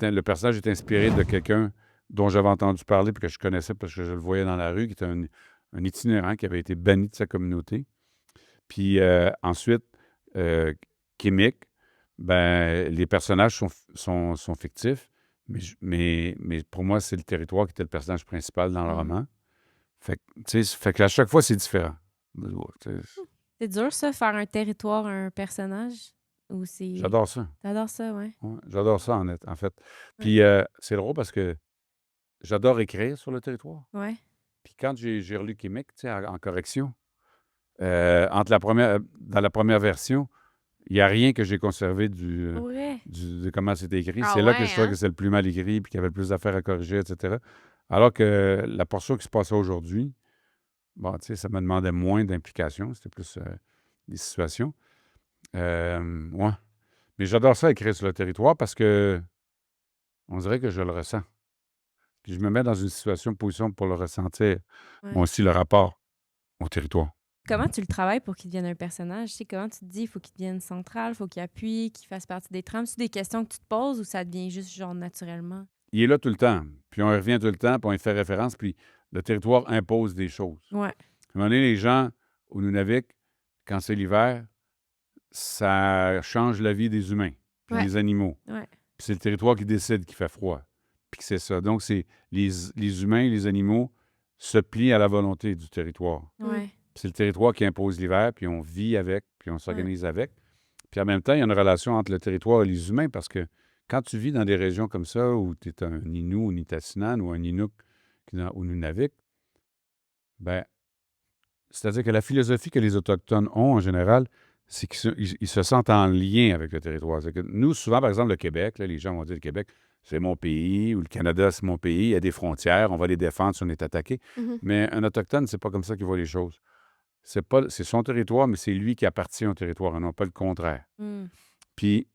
le personnage est inspiré de quelqu'un dont j'avais entendu parler puis que je connaissais parce que je le voyais dans la rue, qui était un itinérant qui avait été banni de sa communauté. Puis ensuite, Kimmick, ben, les personnages sont fictifs, mais pour moi, c'est le territoire qui était le personnage principal dans le roman. Fait que, tu sais, fait qu'à chaque fois, c'est différent. Tu sais, C'est dur, ça, faire un territoire, un personnage? Ou c'est... J'adore ça. T'adores ça, ouais. Ouais, j'adore ça, en fait. Puis c'est drôle parce que j'adore écrire sur le territoire. Ouais. Puis quand j'ai relu Québec, tu sais, en correction, dans la première version, il n'y a rien que j'ai conservé Ouais. de comment c'était écrit. Ah C'est là que ouais, je trouvais hein? que c'est le plus mal écrit, puis qu'il y avait le plus d'affaires à corriger, etc. Alors que la portion qui se passait aujourd'hui, bon, tu sais, ça me demandait moins d'implication. C'était plus des situations. Ouais. Mais j'adore ça, écrire sur le territoire, parce que on dirait que je le ressens. Puis je me mets dans une position pour le ressentir. Ouais. Moi aussi, le rapport au territoire. Comment tu le travailles pour qu'il devienne un personnage? Tu sais, comment tu te dis, il faut qu'il devienne central, il faut qu'il appuie, qu'il fasse partie des trames? C'est des questions que tu te poses ou ça devient juste genre naturellement? Il est là tout le temps. Puis on y revient tout le temps, puis on y fait référence, puis le territoire impose des choses. Ouais. À un moment donné, les gens au Nunavik, quand c'est l'hiver, ça change la vie des humains, puis Ouais. des animaux. Ouais. Puis c'est le territoire qui décide qu'il fait froid, puis que c'est ça. Donc, c'est les humains et les animaux se plient à la volonté du territoire. Ouais. Puis c'est le territoire qui impose l'hiver, puis on vit avec, puis on s'organise avec. Puis en même temps, il y a une relation entre le territoire et les humains, parce que quand tu vis dans des régions comme ça, où tu es un Innu, un Nitassinan ou un Inuk au Nunavik, ben, c'est-à-dire que la philosophie que les Autochtones ont en général, c'est qu'ils se sentent en lien avec le territoire. C'est que nous, souvent, par exemple, le Québec, là, les gens vont dire le Québec, c'est mon pays, ou le Canada, c'est mon pays, il y a des frontières, on va les défendre si on est attaqué. Mhm. Mais un Autochtone, c'est pas comme ça qu'il voit les choses. C'est son territoire, mais c'est lui qui appartient au territoire, et non pas le contraire. Mm. Puis,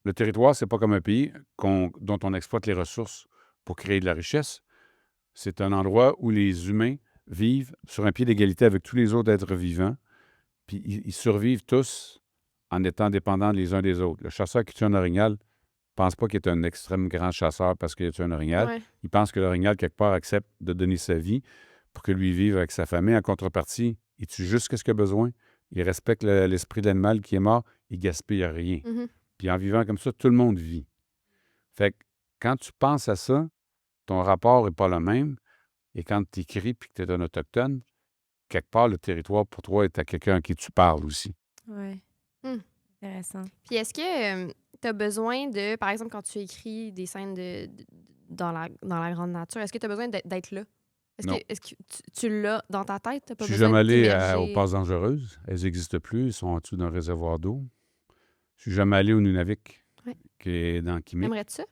le territoire, c'est pas comme un pays dont on exploite les ressources pour créer de la richesse. C'est un endroit où les humains vivent sur un pied d'égalité avec tous les autres êtres vivants, puis ils survivent tous en étant dépendants les uns des autres. Le chasseur qui tue un orignal pense pas qu'il est un extrême grand chasseur parce qu'il est un orignal. Ouais. Il pense que l'orignal, quelque part, accepte de donner sa vie pour que lui vive avec sa famille. En contrepartie, il tue juste ce qu'il a besoin. Il respecte l'esprit de l'animal qui est mort. Il gaspille rien. Mhm. Puis en vivant comme ça, tout le monde vit. Fait que quand tu penses à ça, ton rapport n'est pas le même. Et quand tu écris et que tu es un autochtone, quelque part, le territoire pour toi est à quelqu'un à qui tu parles aussi. Ouais. Hmm. Intéressant. Puis est-ce que tu as besoin de, par exemple, quand tu écris des scènes dans la grande nature, est-ce que tu as besoin d'être là? Non. Est-ce que tu l'as dans ta tête? T'as pas Je suis besoin jamais de allé t'immerger? aux passes dangereuses. Elles n'existent plus. Ils sont en dessous d'un réservoir d'eau. Je suis jamais allé au Nunavik, Ouais. qui est dans Québec. Aimerais-tu ça?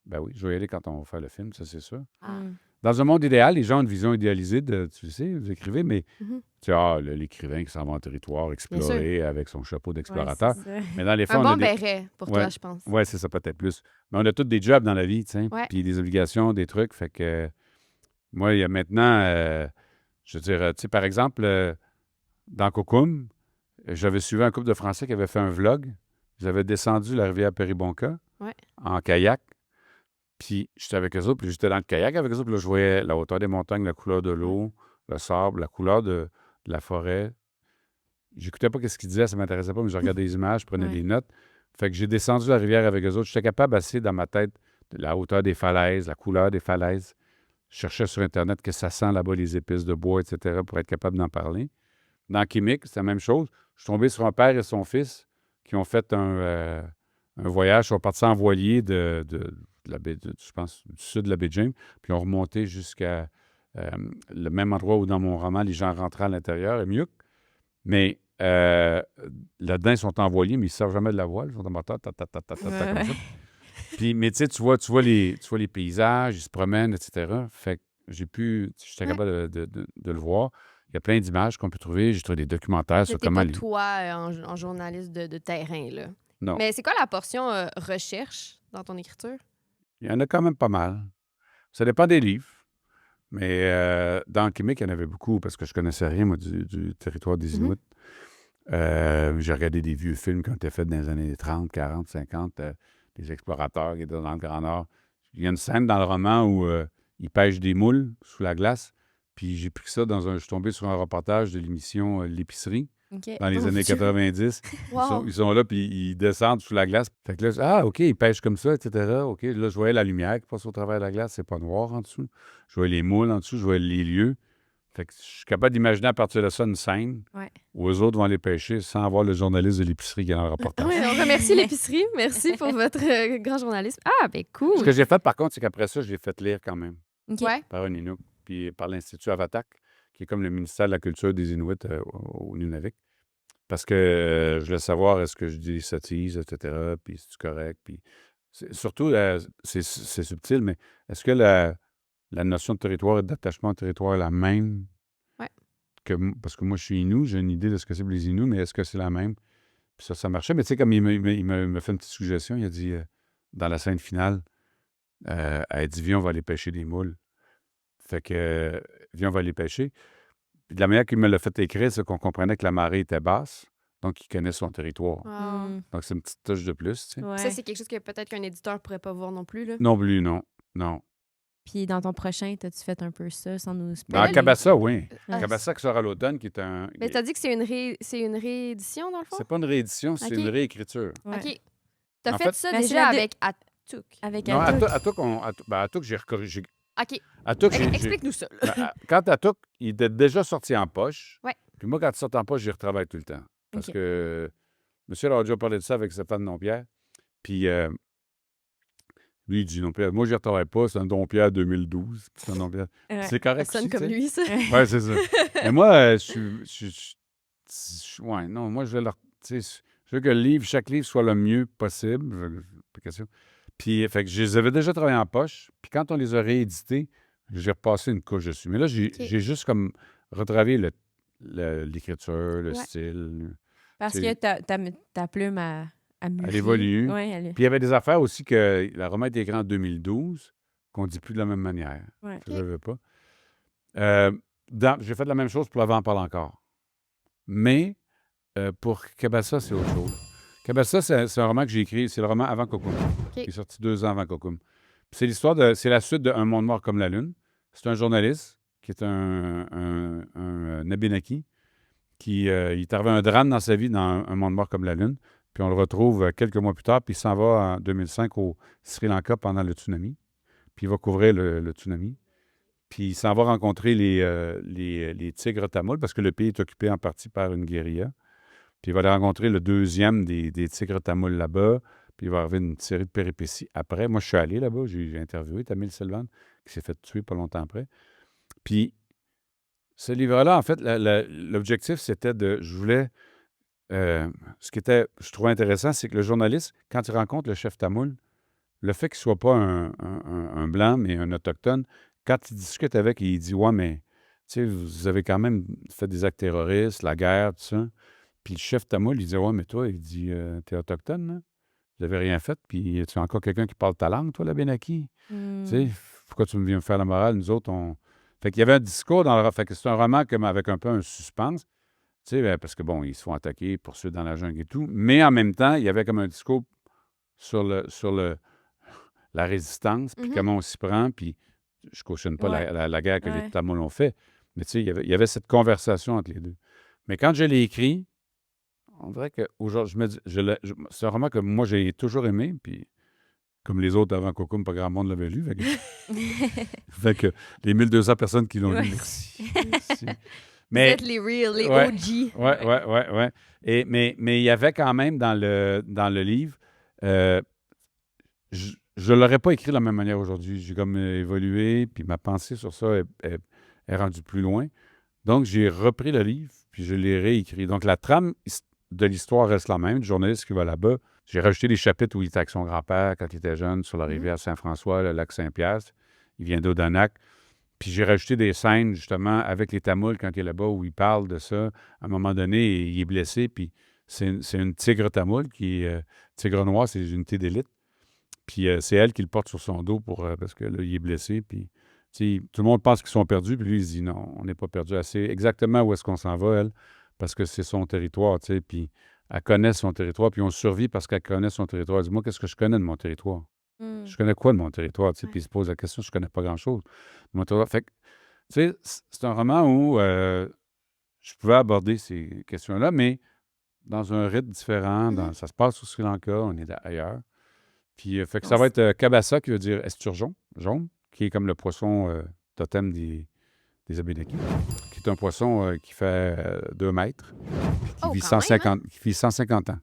Ben oui, je vais y aller quand on va faire le film, ça c'est sûr. Ah. Mm. Dans un monde idéal, les gens ont une vision idéalisée de, tu sais, vous écrivez, mais Mhm. tu sais, l'écrivain qui s'en va en territoire, explorer avec son chapeau d'explorateur. Ouais, c'est ça. Mais dans les faits, Un on a bon des... béret pour Ouais. toi, je pense. Oui, c'est ça, peut-être plus. Mais on a tous des jobs dans la vie, tu sais, Ouais. puis des obligations, des trucs. Fait que moi, il y a maintenant, je veux dire, tu sais, par exemple, dans Cocoum, j'avais suivi un couple de Français qui avaient fait un vlog. Ils avaient descendu la rivière Péribonka Ouais. en kayak. Puis j'étais avec eux autres, puis j'étais dans le kayak avec eux autres, puis là, je voyais la hauteur des montagnes, la couleur de l'eau, le sable, la couleur de la forêt. J'écoutais pas ce qu'ils disaient, ça m'intéressait pas, mais je regardais les images, je prenais Ouais. des notes. Fait que j'ai descendu la rivière avec eux autres. J'étais capable, assez dans ma tête, de la hauteur des falaises, la couleur des falaises. Je cherchais sur Internet que ça sent là-bas, les épices de bois, etc., pour être capable d'en parler. Dans Québec, c'est la même chose. Je suis tombé sur un père et son fils qui ont fait un voyage. Ils sont partis en voilier de la baie, je pense, du sud de la baie de James, puis ils ont remonté jusqu'à le même endroit où, dans mon roman, les gens rentraient à l'intérieur, à Miuk. Mais là-dedans, ils sont en voilier, mais ils ne savent jamais de la voile. Ils sont en moteur, comme ça. Puis, mais tu sais, tu vois les paysages, ils se promènent, etc. Fait que j'étais capable de le voir. Il y a plein d'images qu'on peut trouver. J'ai trouvé des documentaires Mais sur t'es comment... pas toi en journaliste de terrain, là. Non. Mais c'est quoi la portion recherche dans ton écriture? Il y en a quand même pas mal. Ça dépend des livres. Mais dans le Québec, il y en avait beaucoup parce que je connaissais rien, moi, du territoire des Inuits. J'ai regardé des vieux films qui ont été faits dans les années 30, 40, 50, des explorateurs qui étaient dans le Grand Nord. Il y a une scène dans le roman où ils pêchent des moules sous la glace. Puis j'ai pris ça je suis tombé sur un reportage de l'émission L'Épicerie OK. dans les Oh, années Dieu. 90. Wow. Ils sont là, puis ils descendent sous la glace. Fait que là, OK, ils pêchent comme ça, etc. OK, là, je voyais la lumière qui passe au travers de la glace. C'est pas noir en dessous. Je voyais les moules en dessous, je voyais les lieux. Fait que je suis capable d'imaginer à partir de ça une scène Ouais. où eux autres vont aller pêcher sans avoir le journaliste de l'épicerie qui est dans le reportage. Oui, on remercie l'épicerie. Merci pour votre grand journalisme. Ah, ben cool. Ce que j'ai fait, par contre, c'est qu'après ça, je l'ai fait lire quand même OK. Ouais. par un Inuk, puis par l'Institut Avatak, qui est comme le ministère de la Culture des Inuits au Nunavik. Parce que je voulais savoir est-ce que je dis des sottises, etc., puis c'est correct. Puis surtout, c'est subtil, mais est-ce que la notion de territoire et d'attachement au territoire est la même? Ouais. Parce que moi, je suis Inou, j'ai une idée de ce que c'est pour les Inuits, mais est-ce que c'est la même? Puis ça marchait. Mais tu sais, comme il m'a fait une petite suggestion, il a dit, dans la scène finale, elle dit, viens, on va aller pêcher des moules. Fait que, viens, on va aller pêcher. Puis de la manière qu'il me l'a fait écrire, c'est qu'on comprenait que la marée était basse, donc il connaît son territoire. Wow. Mm. Donc c'est une petite touche de plus, tu sais. Ouais. Ça, c'est quelque chose que peut-être qu'un éditeur pourrait pas voir non plus, là. Non plus, non. Non. Puis dans ton prochain, t'as-tu fait un peu ça sans nous Dans spoiler? Cabassa, oui. Ah, Cabassa qui sort à l'automne, qui est un... Mais t'as dit que c'est une réédition, dans le fond? C'est pas une réédition, c'est Ok. une réécriture. Ouais. OK. T'as En fait fait- ça Ben, c'est déjà la avec Atouk. Avec Non, Atouk. Atouk, j'ai recorrigé. OK. Atouk, Explique-nous ça. là. Quand Atouk, il était déjà sorti en poche. Ouais. Puis moi, quand il sort en poche, j'y retravaille tout le temps. Parce Ok. que monsieur a déjà parlé de ça avec Stéphane Dompierre. Puis lui, il dit Dompierre. Moi, j'y retravaille pas. C'est un Dompierre 2012. C'est un Dompierre. Ouais. C'est Ça correct. sonne aussi, comme tu sais. lui, ça. Ouais, c'est ça. Mais moi, ouais, non, moi, je veux que chaque livre soit le mieux possible. Pas question. Puis, fait que je les avais déjà travaillés en poche. Puis quand on les a réédités, j'ai repassé une couche dessus. Mais là, j'ai OK. juste comme retravaillé l'écriture, le Ouais. style. Parce C'est- que ta plume a mûri. Elle évolue. Oui, elle Puis il y avait des affaires aussi que la roman a été écrite en 2012, qu'on dit plus de la même manière. Ouais. Je ne veux pas. J'ai fait la même chose pour L'Avant parle encore. Mais pour Cabassa, c'est autre chose. Cabassa, c'est un roman que j'ai écrit. C'est le roman avant Cocoum, qui est sorti 2 ans avant Cocoum. C'est c'est la suite de Un monde noir comme la lune. C'est un journaliste qui est un Abénaki qui il est arrivé un drame dans sa vie dans Un monde noir comme la lune. Puis on le retrouve quelques mois plus tard, puis il s'en va en 2005 au Sri Lanka pendant le tsunami. Puis il va couvrir le tsunami. Puis il s'en va rencontrer les tigres tamouls parce que le pays est occupé en partie par une guérilla. Puis il va aller rencontrer le deuxième des tigres tamouls là-bas. Puis il va arriver une série de péripéties après. Moi, je suis allé là-bas, j'ai interviewé Tamil Selvan, qui s'est fait tuer pas longtemps après. Puis ce livre-là, en fait, l'objectif, c'était je voulais... je trouvais intéressant, c'est que le journaliste, quand il rencontre le chef tamoul, le fait qu'il ne soit pas un Blanc, mais un Autochtone, quand il discute avec, il dit « Ouais, mais tu sais, vous avez quand même fait des actes terroristes, la guerre, tout ça. » Puis le chef tamoul, il dit « Ouais, mais toi, il dit t'es Autochtone, là? Vous n'avez rien fait, puis tu es encore quelqu'un qui parle ta langue, toi, la Benaki? Tu sais, pourquoi tu me viens me faire la morale? Nous autres, on... » Fait qu'il y avait un discours dans le... Fait que c'est un roman comme avec un peu un suspense. Tu sais, parce que, bon, ils se font attaquer, poursuivre dans la jungle et tout. Mais en même temps, il y avait comme un discours sur la résistance, puis comment on s'y prend. Puis je ne cautionne pas la guerre que les Tamouls ont fait. Mais tu sais, il y avait cette conversation entre les deux. Mais quand je l'ai écrit, on dirait qu'aujourd'hui, je me dis, c'est un roman que moi, j'ai toujours aimé. Puis comme les autres avant Cocoum, pas grand monde l'avait lu. Fait que les 1200 personnes qui l'ont lu, merci. Merci. Mais, vous êtes les real, les OG. Oui. Mais il y avait quand même dans le livre, je ne l'aurais pas écrit de la même manière aujourd'hui. J'ai comme évolué, puis ma pensée sur ça est rendue plus loin. Donc, j'ai repris le livre, puis je l'ai réécrit. Donc, la trame de l'histoire reste la même, du journaliste qui va là-bas. J'ai rajouté des chapitres où il était avec son grand-père quand il était jeune, sur la rivière Saint-François, le lac Saint-Pierre. Il vient d'Odanak. Puis j'ai rajouté des scènes, justement, avec les Tamouls quand il est là-bas, où il parle de ça. À un moment donné, il est blessé, puis c'est une tigre tamoul qui est... tigre noir, c'est une unité d'élite. Puis c'est elle qui le porte sur son dos parce que là, il est blessé. Puis tout le monde pense qu'ils sont perdus, puis lui, il se dit non, on n'est pas perdu assez. Exactement où est-ce qu'on s'en va, elle, parce que c'est son territoire, tu sais. Puis elle connaît son territoire, puis on survit parce qu'elle connaît son territoire. Elle dit, moi, qu'est-ce que je connais de mon territoire? Je connais quoi de mon territoire? Tu sais, puis il se pose la question, je connais pas grand-chose de mon territoire. Fait que, tu sais, c'est un roman où je pouvais aborder ces questions-là, mais dans un rythme différent. Ça se passe au Sri Lanka, on est ailleurs. Puis, fait que ça va être Cabassa, qui veut dire esturgeon, jaune, qui est comme le poisson totem des Abénakis, qui est un poisson qui fait 2 mètres, puis qui vit 150 ans.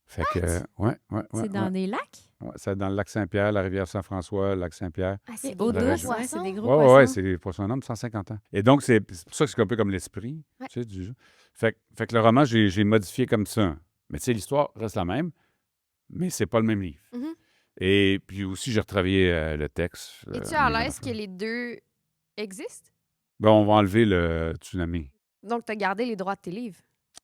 Fait que, ouais. C'est dans des lacs? Ouais, c'est dans le lac Saint-Pierre, la rivière Saint-François, le lac Saint-Pierre. Ah, c'est eau douce, c'est des gros poissons. poissons. Oui, c'est des poissons énormes, 150 ans. Et donc, c'est pour ça que c'est un peu comme l'esprit, tu sais, du jeu. Fait que le roman, j'ai modifié comme ça. Mais tu sais, l'histoire reste la même, mais c'est pas le même livre. Et puis aussi, j'ai retravaillé le texte. Es-tu à l'aise que les deux existent? Ben, on va enlever le tsunami. Donc, tu as gardé les droits de tes livres?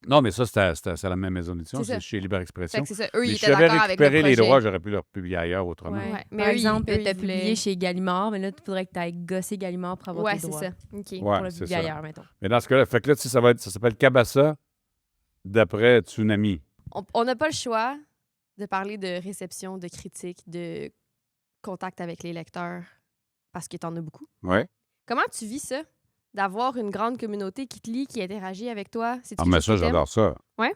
Non, mais ça, c'est la même maison d'édition, c'est chez Libre Expression. C'est ça. Eux, ils Mais étaient si j'avais d'accord avec le récupéré projet. les droits, j'aurais pu le republier ailleurs autrement. Ouais. Mais Par exemple, tu as voulaient... publié chez Gallimard, mais là, tu faudrait que tu ailles gosser Gallimard pour avoir tes droits. Ouais, c'est ça. OK. Pour le c'est publier ça. ailleurs, mettons. Mais dans ce cas-là, fait que là, tu sais, ça s'appelle Cabassa d'après Tsunami. On n'a pas le choix de parler de réception, de critique, de contact avec les lecteurs, parce que tu en as beaucoup. Oui. Comment tu vis ça? D'avoir une grande communauté qui te lit, qui interagit avec toi? Ah, mais ça, j'adore ça. Ouais?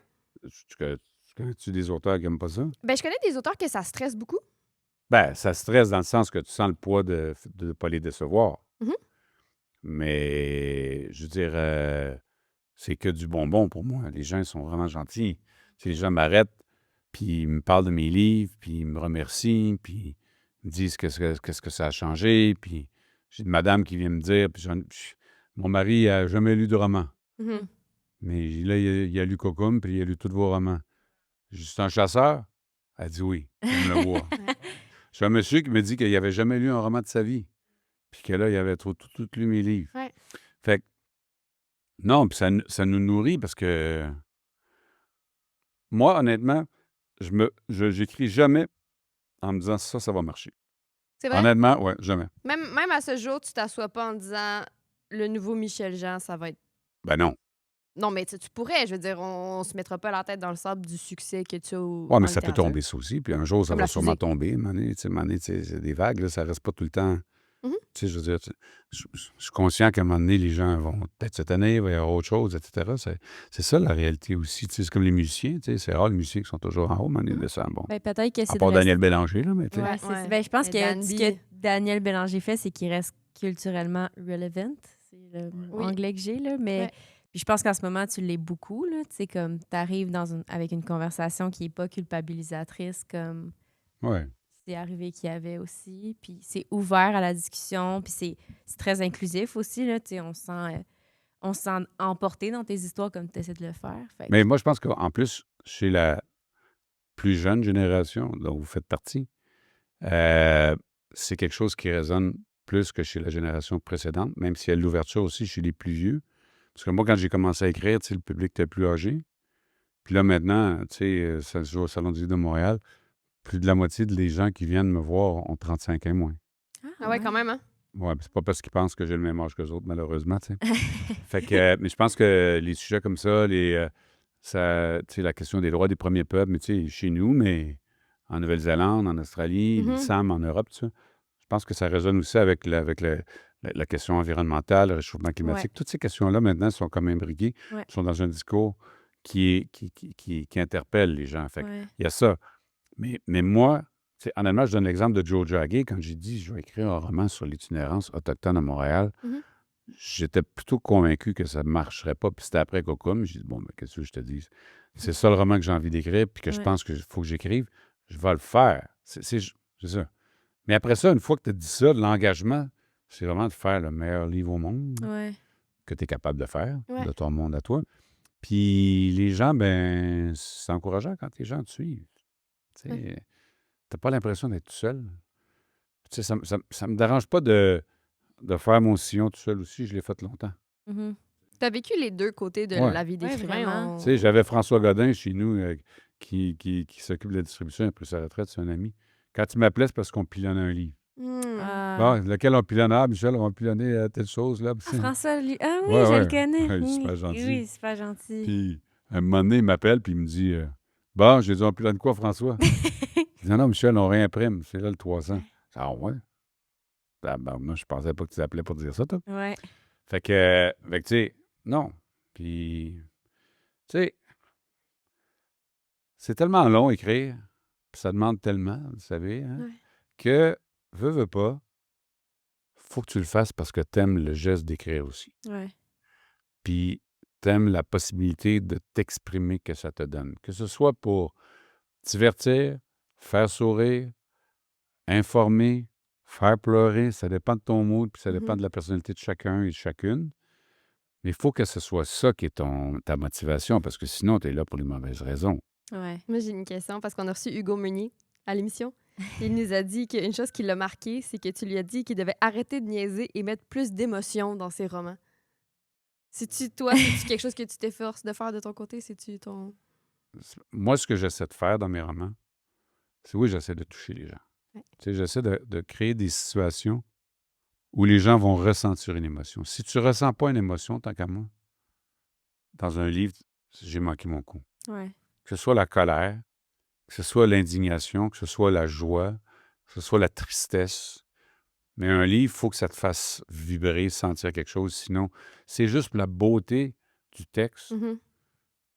Connais-tu des auteurs qui n'aiment pas ça? Ben, je connais des auteurs que ça stresse beaucoup. Ben, ça stresse dans le sens que tu sens le poids de ne pas les décevoir. Mais, je veux dire, c'est que du bonbon pour moi. Les gens sont vraiment gentils. Si les gens m'arrêtent, puis ils me parlent de mes livres, puis ils me remercient, puis ils me disent qu'est-ce que ça a changé, puis j'ai une madame qui vient me dire, puis mon mari n'a jamais lu de roman. Mais là, il a lu Cocoum, puis il a lu tous vos romans. J'ai dit, c'est un chasseur? Elle dit oui, comme le bois. J'ai un monsieur qui me dit qu'il n'avait jamais lu un roman de sa vie, puis que là, il avait tout lu mes livres. Ouais. Fait que, non, puis ça nous nourrit parce que moi, honnêtement, j'écris jamais en me disant ça va marcher. C'est vrai? Honnêtement, ouais, jamais. Même à ce jour, tu t'assois pas en disant le nouveau Michel Jean, ça va être... Ben non. Non, mais tu pourrais, je veux dire, on se mettra pas la tête dans le sable du succès que tu as Ouais, en mais ça peut littérature. tomber, ça aussi. Puis un jour, ça Comme va la sûrement fusée. tomber. À un moment donné, c'est des vagues, là, ça reste pas tout le temps. Mhm. Je veux dire, je suis conscient qu'à un moment donné, les gens vont peut-être cette année, il va y avoir autre chose, etc. C'est ça la réalité aussi. C'est comme les musiciens. C'est rare les musiciens qui sont toujours en haut, à un moment donné, descendent. Bon. Ben, peut-être que À c'est de part rester. Daniel Bélanger, là, mais tu sais. Ouais, Ouais. ben, je pense Mais que Dan ce B. que Daniel Bélanger fait, c'est qu'il reste culturellement relevant. C'est le mot Oui. anglais que j'ai, là. Mais Ouais. puis je pense qu'en ce moment, tu l'es beaucoup, là. Tu sais, comme t'arrives avec une conversation qui n'est pas culpabilisatrice, comme Ouais. c'est arrivé qu'il y avait aussi. Puis c'est ouvert à la discussion, puis c'est très inclusif aussi, là. Tu sais, on se sent emporté dans tes histoires comme tu essaies de le faire. Fait Mais que- moi, je pense qu'en plus, chez la plus jeune génération dont vous faites partie, c'est quelque chose qui résonne plus que chez la génération précédente, même s'il y a de l'ouverture aussi chez les plus vieux. Parce que moi, quand j'ai commencé à écrire, tu sais, le public était plus âgé. Puis là, maintenant, tu sais, ça se joue au Salon du Livre de Montréal. Plus de la moitié des gens qui viennent me voir ont 35 ans moins. Ah ouais, quand même, hein? Ouais, c'est pas parce qu'ils pensent que j'ai le même âge qu'eux autres, malheureusement, tu sais. Fait que, mais je pense que les sujets comme ça, tu sais, la question des droits des premiers peuples, mais tu sais, chez nous, mais en Nouvelle-Zélande, en Australie, les Mhm. SAM en Europe, tout ça, je pense que ça résonne aussi avec la question environnementale, le réchauffement climatique. Ouais. Toutes ces questions-là, maintenant, sont comme imbriquées, Ouais. sont dans un discours qui interpelle les gens. Fait que Ouais. il y a ça. Mais moi, tu sais, honnêtement, je donne l'exemple de Joe Jagger. Quand j'ai dit je vais écrire un roman sur l'itinérance autochtone à Montréal, Mhm. j'étais plutôt convaincu que ça ne marcherait pas. Puis c'était après Cocum. J'ai dit, bon, ben, qu'est-ce que je te dis? C'est ça le roman que j'ai envie d'écrire, puis que je Ouais. pense qu'il faut que j'écrive. Je vais le faire. C'est ça. Mais après ça, une fois que tu as dit ça, l'engagement, c'est vraiment de faire le meilleur livre au monde Ouais. que tu es capable de faire, Ouais. de ton monde à toi. Puis les gens, ben, c'est encourageant quand les gens te suivent. Tu sais, t'as pas l'impression d'être tout seul. Tu sais, ça me dérange pas de faire mon sillon tout seul aussi. Je l'ai fait longtemps. Mhm. T'as vécu les deux côtés de Ouais. la vie Ouais, d'écrivain. vraiment. Tu sais, j'avais François Godin chez nous qui s'occupe de la distribution, il a pris sa retraite, c'est un ami. Quand il m'appelait, c'est parce qu'on pilonnait un livre. Bon, lequel on pilonne? Ah, Michel, on va pilonner telle chose, là. François, lui. Ah oui, Ouais, je le ouais. connais. Ouais, il est Oui, super gentil. oui, super gentil. Puis, un moment donné, il m'appelle, puis il me dit bon, j'ai dit, on pilonne quoi, François? Je dis non, Michel, on réimprime. C'est là le 300. Ah, ouais? Ah, ben, moi, je pensais pas que tu appelais pour dire ça, toi. Ouais. Fait que tu sais, non. Puis, tu sais, c'est tellement long écrire, puis ça demande tellement, vous savez, hein, Ouais. que, veux pas, faut que tu le fasses parce que t'aimes le geste d'écrire aussi. Ouais. Puis, t'aimes la possibilité de t'exprimer que ça te donne. Que ce soit pour divertir, faire sourire, informer, faire pleurer, ça dépend de ton mood, puis ça dépend Mhm. de la personnalité de chacun et de chacune. Mais il faut que ce soit ça qui est ta motivation, parce que sinon, tu es là pour les mauvaises raisons. Ouais. Moi, j'ai une question parce qu'on a reçu Hugo Meunier à l'émission. Il nous a dit qu'une chose qui l'a marqué, c'est que tu lui as dit qu'il devait arrêter de niaiser et mettre plus d'émotion dans ses romans. C'est-tu, toi, c'est-tu quelque chose que tu t'efforces de faire de ton côté? C'est-tu ton... Moi, ce que j'essaie de faire dans mes romans, c'est oui, j'essaie de toucher les gens. Ouais. Tu sais, j'essaie de créer des situations où les gens vont ressentir une émotion. Si tu ne ressens pas une émotion, tant qu'à moi, dans un livre, j'ai manqué mon coup. Ouais. Que ce soit la colère, que ce soit l'indignation, que ce soit la joie, que ce soit la tristesse. Mais un livre, il faut que ça te fasse vibrer, sentir quelque chose. Sinon, c'est juste pour la beauté du texte. Mhm.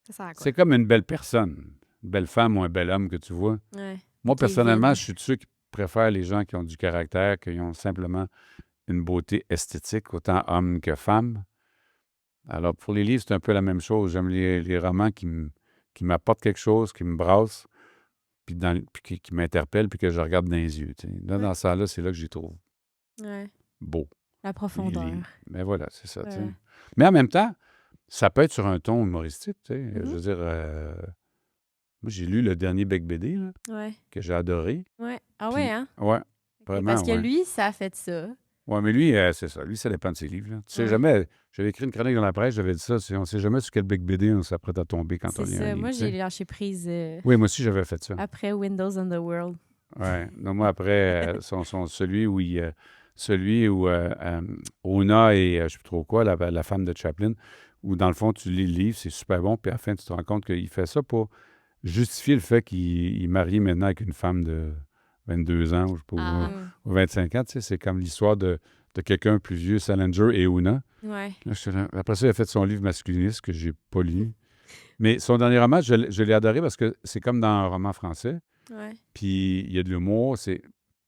Ça sert à quoi? C'est comme une belle personne, une belle femme ou un bel homme que tu vois. Ouais. Moi, Qui est personnellement, vide. je suis de ceux qui préfèrent les gens qui ont du caractère, qui ont simplement une beauté esthétique, autant homme que femme. Alors, pour les livres, c'est un peu la même chose. J'aime les romans qui m'apportent quelque chose, qui me brassent, puis qui m'interpellent, puis que je regarde dans les yeux. Tu sais. Là, Ouais. dans ça, là, c'est là que j'y trouve Ouais. beau. La Les profondeur. livres. Mais voilà, c'est ça. Tu sais. Ouais. Mais en même temps, ça peut être sur un ton humoristique. Tu sais. Mhm. Je veux dire, moi, j'ai lu le dernier Bec BD, là, Ouais. que j'ai adoré. Ouais. Ah Puis, ouais, hein? ouais, Ok, vraiment, parce que ouais. lui, ça a fait ça. Oui, mais lui, c'est ça. Lui, ça dépend de ses livres. Là. Tu sais Ouais. jamais. J'avais écrit une chronique dans la presse, j'avais dit ça. On ne sait jamais sur quel Bec BD on s'apprête à tomber quand on C'est lit un ça. livre. Moi, tu sais. j'ai lâché prise Oui, moi aussi, j'avais fait ça. après Windows on the World. Ouais. Non, moi, après, celui où celui où Ona et je ne sais plus trop quoi, la femme de Chaplin, où dans le fond, tu lis le livre, c'est super bon, puis à la fin, tu te rends compte qu'il fait ça pour justifier le fait qu'il est marié maintenant avec une femme de 22 ans, ou, je sais pas, Ah. ou 25 ans. Tu sais, c'est comme l'histoire de quelqu'un plus vieux, Salinger et Una. Ouais. Là, après ça, il a fait son livre masculiniste que j'ai pas lu. Mais son dernier roman, je l'ai adoré parce que c'est comme dans un roman français. Ouais. Puis il y a de l'humour,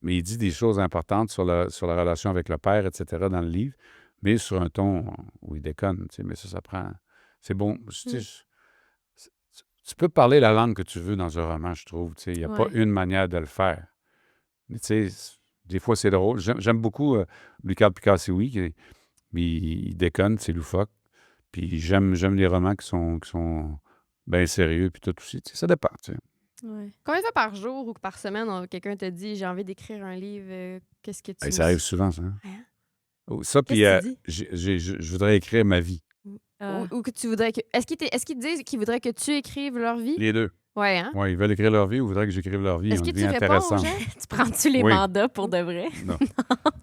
mais il dit des choses importantes sur la relation avec le père, etc., dans le livre, mais sur un ton où il déconne. Tu sais, mais ça prend... C'est bon. Tu sais, tu peux parler la langue que tu veux dans un roman, je trouve. Tu sais, il n'y a pas une manière de le faire. Mais tu sais, des fois, c'est drôle. J'aime beaucoup Lucas Picasso, mais il déconne, c'est loufoque. Puis j'aime les romans qui sont bien sérieux, puis tout aussi. Tu sais, ça dépend, tu sais. Ouais. Combien de fois par jour ou par semaine, quelqu'un te dit « J'ai envie d'écrire un livre, qu'est-ce que tu... Hey, ça arrive souvent, ça. Hein? Hein? Oh, ça, puis Qu'est-ce que tu dis? je voudrais écrire ma vie. Ou que tu voudrais que... Est-ce qu'ils te disent qu'ils voudraient que tu écrives leur vie? Les deux. Ouais, hein? Oui, ils veulent écrire leur vie ou voudraient que j'écrive leur vie. Est-ce On que tu devient réponds aux intéressant. gens? Tu prends-tu les Oui. mandats pour de vrai? Non.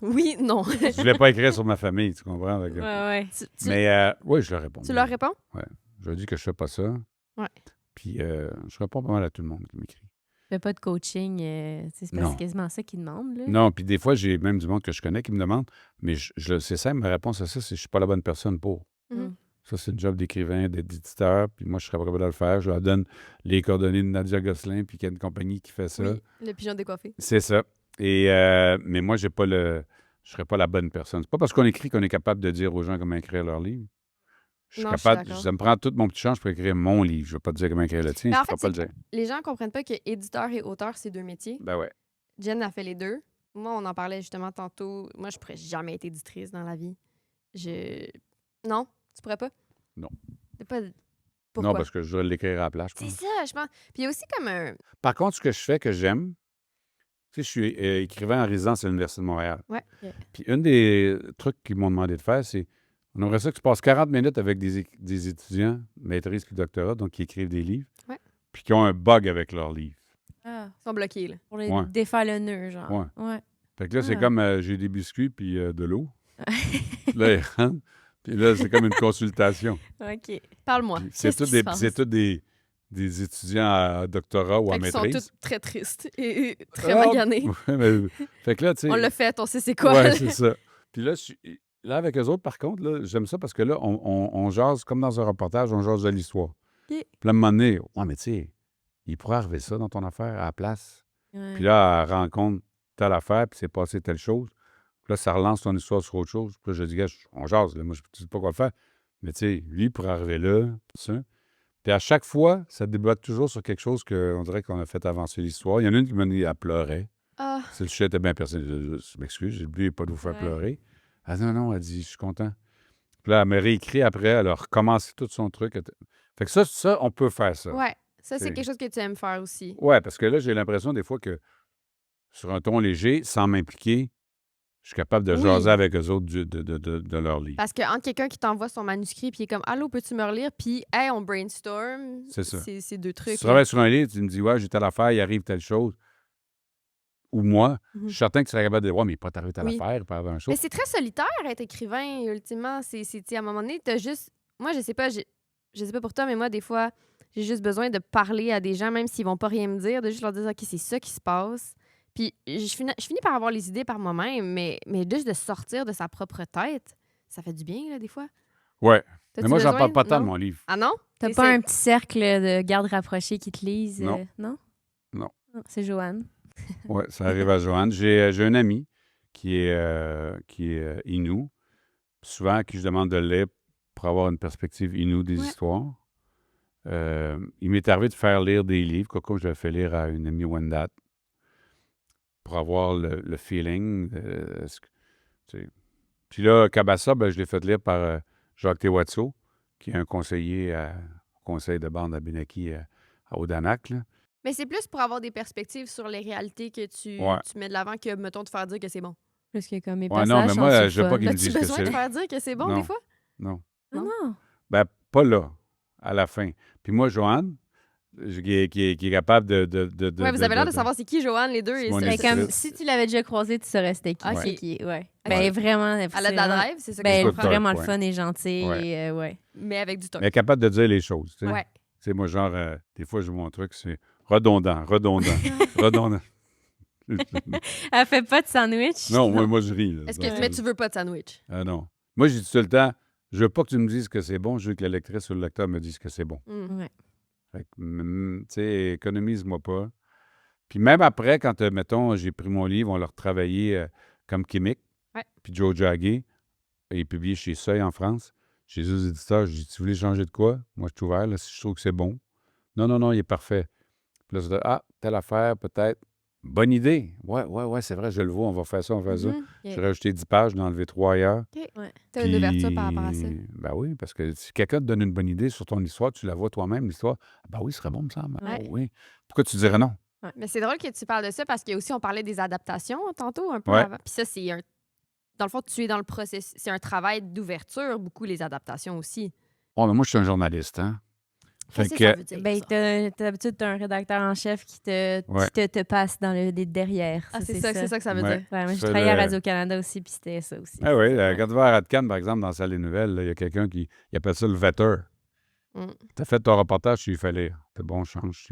Oui, non. Je voulais pas écrire sur ma famille, tu comprends? Ouais, ouais. Mais oui, je leur réponds. Tu leur réponds? Je leur dis que je fais pas ça. Ouais. Puis je réponds pas mal à tout le monde qui m'écrit. Fais pas de coaching, c'est Non. quasiment ça qu'ils demandent. Là. Non, puis des fois, j'ai même du monde que je connais qui me demande, mais c'est simple, ma réponse à ça, c'est que je suis pas la bonne personne pour. Mhm. Ça, c'est une job d'écrivain, d'éditeur, puis moi, je serais pas capable de le faire. Je leur donne les coordonnées de Nadia Gosselin, puis qu'il y a une compagnie qui fait ça. Oui, le pigeon décoiffé. C'est ça. Et, mais moi, je serais pas la bonne personne. C'est pas parce qu'on écrit qu'on est capable de dire aux gens comment écrire leur livre. Je suis Non, je suis capable, d'accord. ça me prend tout mon petit champ pour écrire mon livre. Je ne vais pas te dire comment écrire le tien, Mais je en ne peux fait, pas le dire. Les gens comprennent pas que éditeur et auteur, c'est deux métiers. Ben ouais. Jen a fait les deux. Moi, on en parlait justement tantôt. Moi, je pourrais jamais être éditrice dans la vie. Non, tu pourrais pas? Non. C'est pas... Pourquoi? Non, parce que je dois l'écrire à la place. je C'est pense. ça, je pense. Puis il y a aussi comme un... Par contre, ce que je fais que j'aime, tu sais, je suis écrivain en résidence à l'Université de Montréal. Ouais. Puis un des trucs qu'ils m'ont demandé de faire, c'est on aimerait ça que tu passes 40 minutes avec des étudiants, maîtrise puis doctorat, donc qui écrivent des livres, Ouais. puis qui ont un bug avec leurs livres. Ah, Ils sont bloqués, là. pour les Ouais. défaire le nœud, genre. Ouais. Fait que là, c'est Ah. comme j'ai des biscuits puis de l'eau. Puis là, ils rentrent. Puis là, c'est comme une consultation. OK. Parle-moi. Puis c'est Qu'est-ce qui se passe? tous des étudiants à doctorat ou à Fait qu'ils sont maîtrise. tous très tristes et très Ah, maganés. ouais, mais- fait que là, tu sais. On l'a fait, on sait c'est quoi. Ouais, c'est ça. Puis là, avec eux autres, par contre, là, j'aime ça parce que là, on jase, comme dans un reportage, on jase de l'histoire. Puis là, à un moment donné, ouais, mais tu sais, il pourrait arriver ça dans ton affaire à la place. Ouais. Puis là, elle rencontre telle affaire, puis c'est passé telle chose. Puis là, ça relance ton histoire sur autre chose. Puis là, je dis, gars, on jase, là, moi, je ne sais pas quoi faire. Mais tu sais, lui, il pourrait arriver là, tout ça. Puis à chaque fois, ça débatte toujours sur quelque chose qu'on dirait qu'on a fait avancer l'histoire. Il y en a une qui m'a dit, elle pleurait. Ah, Si le sujet était bien personnel, je m'excuse, j'ai oublié pas de vous faire Ouais. pleurer. Ah non, elle dit, je suis content. Puis là, elle m'a réécrit après, elle a recommencé tout son truc. Fait que ça, on peut faire ça. ouais. Ça, c'est C'est- quelque chose que tu aimes faire aussi. Ouais, parce que là, j'ai l'impression des fois que sur un ton léger, sans m'impliquer, je suis capable de Oui. jaser avec eux autres de leur livre. Parce que entre quelqu'un qui t'envoie son manuscrit puis il est comme « Allô, peux-tu me relire? » puis « Hey, on brainstorm », C'est ça. c'est deux Si trucs. tu travailles sur un livre, tu me dis, ouais, j'ai telle affaire, il arrive telle chose. Ou moi, Mhm. je suis certain que tu serais capable de dire, ouais, mais il peut t'arriver telle Oui. affaire, il peut arriver un Mais chose. c'est très solitaire être écrivain, ultimement. C'est à un moment donné, t'as juste... Moi, je sais pas pour toi, mais moi, des fois, j'ai juste besoin de parler à des gens, même s'ils vont pas rien me dire, de juste leur dire « OK, c'est ça qui se passe. » Puis je finis par avoir les idées par moi-même, mais juste de sortir de sa propre tête, ça fait du bien, là, des fois. Ouais. T'as-tu Mais moi, j'en besoin? parle pas tant de Non? mon livre. Ah non? T'as C'est- pas un petit cercle de gardes rapprochés qui te lisent? Non. Non? Non. C'est Joanne. Oui, ça arrive à Joanne. J'ai un ami qui est Innu, souvent à qui je demande de le lire pour avoir une perspective Innu des Ouais. histoires. Il m'est arrivé de faire lire des livres, comme je l'ai fait lire à une amie Wendat, pour avoir le feeling. Tu sais. Puis là, Cabassa, ben, je l'ai fait lire par Jacques Tewatso, qui est un conseiller au conseil de bande à Benaki à Odanak. Là. Mais c'est plus pour avoir des perspectives sur les réalités que Ouais. tu mets de l'avant que, mettons, te faire dire que c'est bon. Plus que comme mes Ouais, passages non, mais sont moi, sur le je veux pas fun. qu'ils me As-tu disent que besoin de c'est... faire dire que c'est bon, Non. des fois? Non. Ah non. Ben, pas là, à la fin. Puis moi, Joanne, qui est capable de. Ouais, vous avez l'air de savoir c'est qui Joanne, les deux. C'est Et mon Mais électrice. comme si tu l'avais déjà croisé, tu saurais c'était qui. Ok. c'est qui. Ouais. Ok. Ben vraiment. Elle a de la drive, c'est ça que je Ben, comprends. vraiment le Ouais. fun et gentil. Ouais. Et, ouais. Mais avec du temps. Mais elle est capable de dire les choses. Tu sais. Ouais. Tu sais, moi, genre, des fois, je vois mon truc, c'est redondant. Redondant. Elle fait pas de sandwich. Non, moi, je ris. Là. Est-ce que mais tu veux pas de sandwich? Ah non. Moi, j'ai dit tout le temps, je veux pas que tu me dises que c'est bon, je veux que la lectrice ou le lecteur me dise que c'est bon. Ouais. Fait que, tu sais, économise-moi pas. Puis même après, quand, mettons, j'ai pris mon livre, on l'a retravaillé comme Chimique, Ouais. puis Joe Jagger, il est publié chez Seuil en France. J'ai dit aux éditeurs, j'ai dit, tu voulais changer de quoi? Moi, je suis ouvert, là, si je trouve que c'est bon. Non, il est parfait. Puis là, je dis, telle affaire, peut-être. Bonne idée. Ouais, c'est vrai, je le vois, on va faire ça, on va faire ça. Mhm. J'ai rajouté 10 pages, j'en ai enlevé 3 ailleurs. OK. Ouais. T'as une ouverture par rapport à ça. Ben oui, parce que si quelqu'un te donne une bonne idée sur ton histoire, tu la vois toi-même, l'histoire. Ben oui, ce serait bon, me semble. Ah Ouais. oui. Pourquoi tu dirais non? Mais c'est drôle que tu parles de ça parce qu'on parlait des adaptations tantôt, un peu Ouais. avant. Puis ça, c'est un. Dans le fond, tu es dans le processus. C'est un travail d'ouverture, beaucoup, les adaptations aussi. Oh, mais moi, je suis un journaliste, hein? Fait Qu'est-ce que- ça veut dire? Ben, ça? d'habitude, t'as un rédacteur en chef qui te, Ouais. te passe dans le derrière. Ah, c'est ça que ça veut Ouais. dire. Ouais, moi, j'ai Ça, travaillé à le- Radio-Canada aussi, puis c'était ça aussi. Ah oui, quand tu vas à Radcan, par exemple, dans la salle des nouvelles, là, il y a quelqu'un qui il appelle ça le vetteur. Mm. T'as fait ton reportage, tu lui fais lire. C'est bon, change.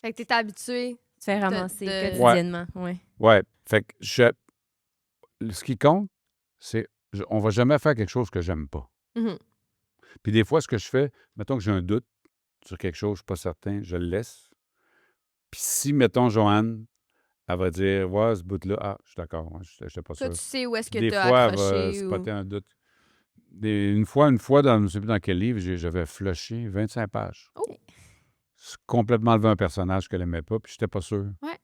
Fait que t'es habitué. Tu fais ramasser de- quotidiennement. Ouais. Ouais. Fait que ce qui compte, c'est on va jamais faire quelque chose que j'aime pas. Mhm. Puis des fois, ce que je fais, mettons que j'ai un doute sur quelque chose, je suis pas certain, je le laisse. Puis si, mettons, Joanne, elle va dire, ouais, ce bout-là, je suis d'accord, je n'étais pas Toi, sûr. tu sais où est-ce que Des t'as fois, elle va accroché. Ou... spotter un doute. Une fois, dans, je ne sais plus dans quel livre, j'avais flushé 25 pages. Oh. C'est complètement enlevé un personnage qu'elle n'aimait pas, puis j'étais pas sûr. Ouais.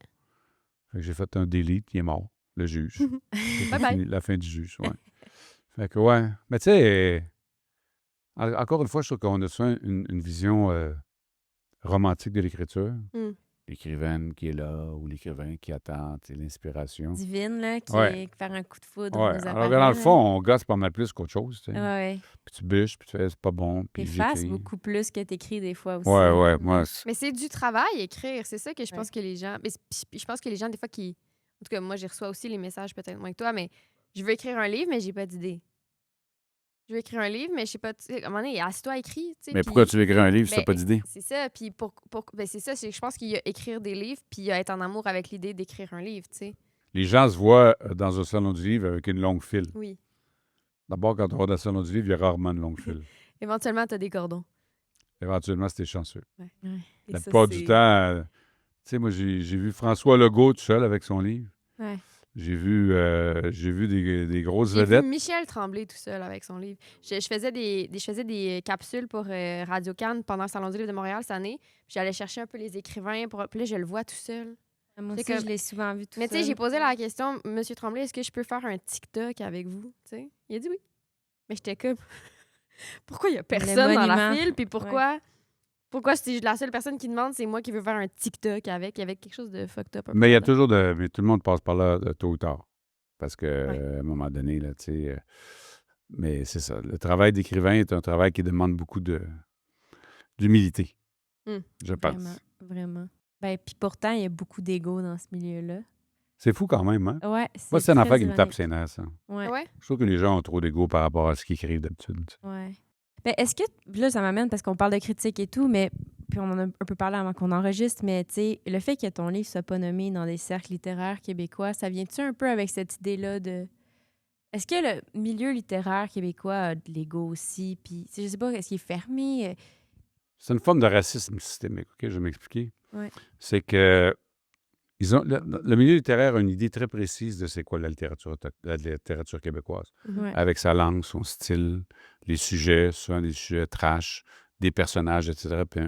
Fait que j'ai fait un delete, il est mort, le juge. C'est Bye bye. fini, la fin du juge, ouais. Fait que, ouais. Mais tu sais, encore une fois, je trouve qu'on a souvent une vision romantique de l'écriture. Mm. L'écrivaine qui est là, ou l'écrivain qui attend l'inspiration. Divine, là, qui Ouais. est faire un coup de foudre. Ouais. nous Alors apparaît, que dans le là. fond, on gosse pas mal plus qu'autre chose. Tu sais. Ouais. Puis tu bûches, puis tu fais, c'est pas bon. Puis T'effaces j'écris. beaucoup plus que t'écris des fois aussi. Ouais, moi. Mais c'est du travail, écrire. C'est ça que je pense Ouais. que les gens. Puis je pense que les gens, des fois, qui. En tout cas, moi, j'y reçois aussi les messages, peut-être moins que toi, mais je veux écrire un livre, mais j'ai pas d'idée. Je veux écrire un livre, mais je sais pas. Tu sais, à un moment donné, assis-toi, écris. Tu sais, Mais puis- pourquoi tu veux écrire un livre si Ben, t'as pas d'idée? C'est ça. Puis ben, c'est ça. Je pense qu'il y a écrire des livres, puis il y a être en amour avec l'idée d'écrire un livre, tu sais. Les gens se voient dans un salon du livre avec une longue file. Oui. D'abord, quand on va dans le salon du livre, il y a rarement une longue file. Éventuellement, t'as des cordons. Éventuellement, c'était chanceux. Et La ça, plupart du c'est- temps, tu sais, moi, j'ai vu François Legault tout seul avec son livre. Ouais. J'ai vu des grosses J'ai vu vedettes. Michel Tremblay tout seul avec son livre. Je faisais des capsules pour Radio Cannes pendant le Salon du livre de Montréal cette année. Puis j'allais chercher un peu les écrivains. Puis là, je le vois tout seul. Moi C'est aussi, comme- je l'ai souvent vu tout Mais tu sais, seul. j'ai posé la question, Monsieur Tremblay, est-ce que je peux faire un TikTok avec vous? Tu sais, il a dit oui. Mais j'étais comme, pourquoi il y a personne dans la monument. file? Puis pourquoi si la seule personne qui demande, c'est moi qui veux faire un TikTok avec? Il y avait quelque chose de fucked up. un peu Mais il y a là-dedans. toujours mais tout le monde passe par là tôt ou tard. Parce que Ouais. à un moment donné, là, tu sais. Mais c'est ça. Le travail d'écrivain est un travail qui demande beaucoup d'humilité. Je pense. Vraiment, vraiment. Ben, puis pourtant, il y a beaucoup d'ego dans ce milieu-là. C'est fou quand même, hein? Ouais, Moi, c'est une très affaire qui me tape ironique. ses nerfs, ça. Ouais. Ouais. Je trouve que les gens ont trop d'ego par rapport à ce qu'ils écrivent d'habitude. tu sais. Ouais. Ben, est-ce que, là, ça m'amène parce qu'on parle de critique et tout, mais puis on en a un peu parlé avant qu'on enregistre, mais tu sais, le fait que ton livre soit pas nommé dans des cercles littéraires québécois, ça vient-tu un peu avec cette idée-là de... Est-ce que le milieu littéraire québécois a de l'ego aussi? Puis, tu sais, je sais pas, est-ce qu'il est fermé? C'est une forme de racisme systémique, OK? Je vais m'expliquer. Ouais. C'est que le milieu littéraire a une idée très précise de c'est quoi la littérature québécoise. Ouais. Avec sa langue, son style, les sujets, souvent des sujets trash, des personnages, etc. Puis